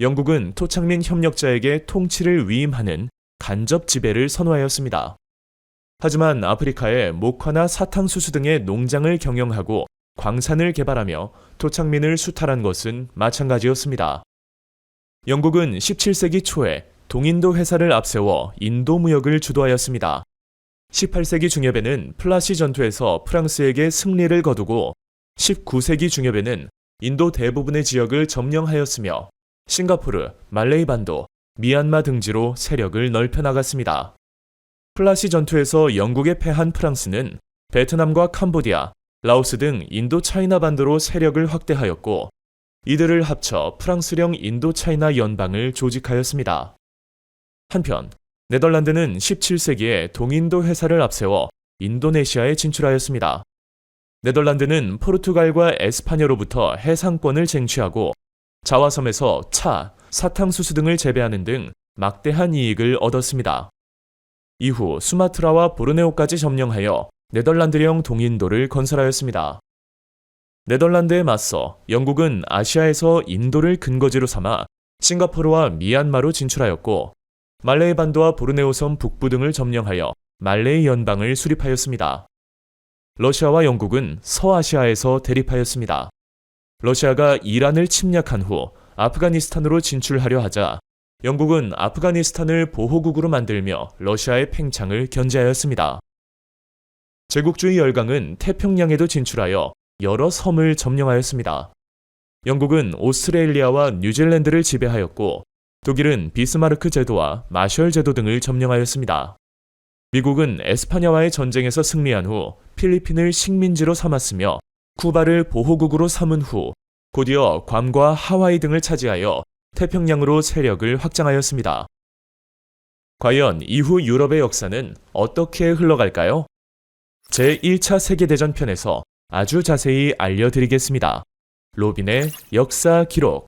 영국은 토착민 협력자에게 통치를 위임하는 간접 지배를 선호하였습니다. 하지만 아프리카에 목화나 사탕수수 등의 농장을 경영하고 광산을 개발하며 토착민을 수탈한 것은 마찬가지였습니다. 영국은 17세기 초에 동인도 회사를 앞세워 인도 무역을 주도하였습니다. 18세기 중엽에는 플라시 전투에서 프랑스에게 승리를 거두고 19세기 중엽에는 인도 대부분의 지역을 점령하였으며 싱가포르, 말레이 반도, 미얀마 등지로 세력을 넓혀나갔습니다. 플라시 전투에서 영국에 패한 프랑스는 베트남과 캄보디아, 라오스 등 인도 차이나 반도로 세력을 확대하였고, 이들을 합쳐 프랑스령 인도 차이나 연방을 조직하였습니다. 한편 네덜란드는 17세기에 동인도 회사를 앞세워 인도네시아에 진출하였습니다. 네덜란드는 포르투갈과 에스파냐로부터 해상권을 쟁취하고 자와섬에서 차, 사탕수수 등을 재배하는 등 막대한 이익을 얻었습니다. 이후 수마트라와 보르네오까지 점령하여 네덜란드령 동인도를 건설하였습니다. 네덜란드에 맞서 영국은 아시아에서 인도를 근거지로 삼아 싱가포르와 미얀마로 진출하였고, 말레이 반도와 보르네오 섬 북부 등을 점령하여 말레이 연방을 수립하였습니다. 러시아와 영국은 서아시아에서 대립하였습니다. 러시아가 이란을 침략한 후 아프가니스탄으로 진출하려 하자 영국은 아프가니스탄을 보호국으로 만들며 러시아의 팽창을 견제하였습니다. 제국주의 열강은 태평양에도 진출하여 여러 섬을 점령하였습니다. 영국은 오스트레일리아와 뉴질랜드를 지배하였고 독일은 비스마르크 제도와 마셜 제도 등을 점령하였습니다. 미국은 에스파냐와의 전쟁에서 승리한 후 필리핀을 식민지로 삼았으며 쿠바를 보호국으로 삼은 후 곧이어 괌과 하와이 등을 차지하여 태평양으로 세력을 확장하였습니다. 과연 이후 유럽의 역사는 어떻게 흘러갈까요? 제1차 세계대전 편에서 아주 자세히 알려드리겠습니다. 로빈의 역사 기록.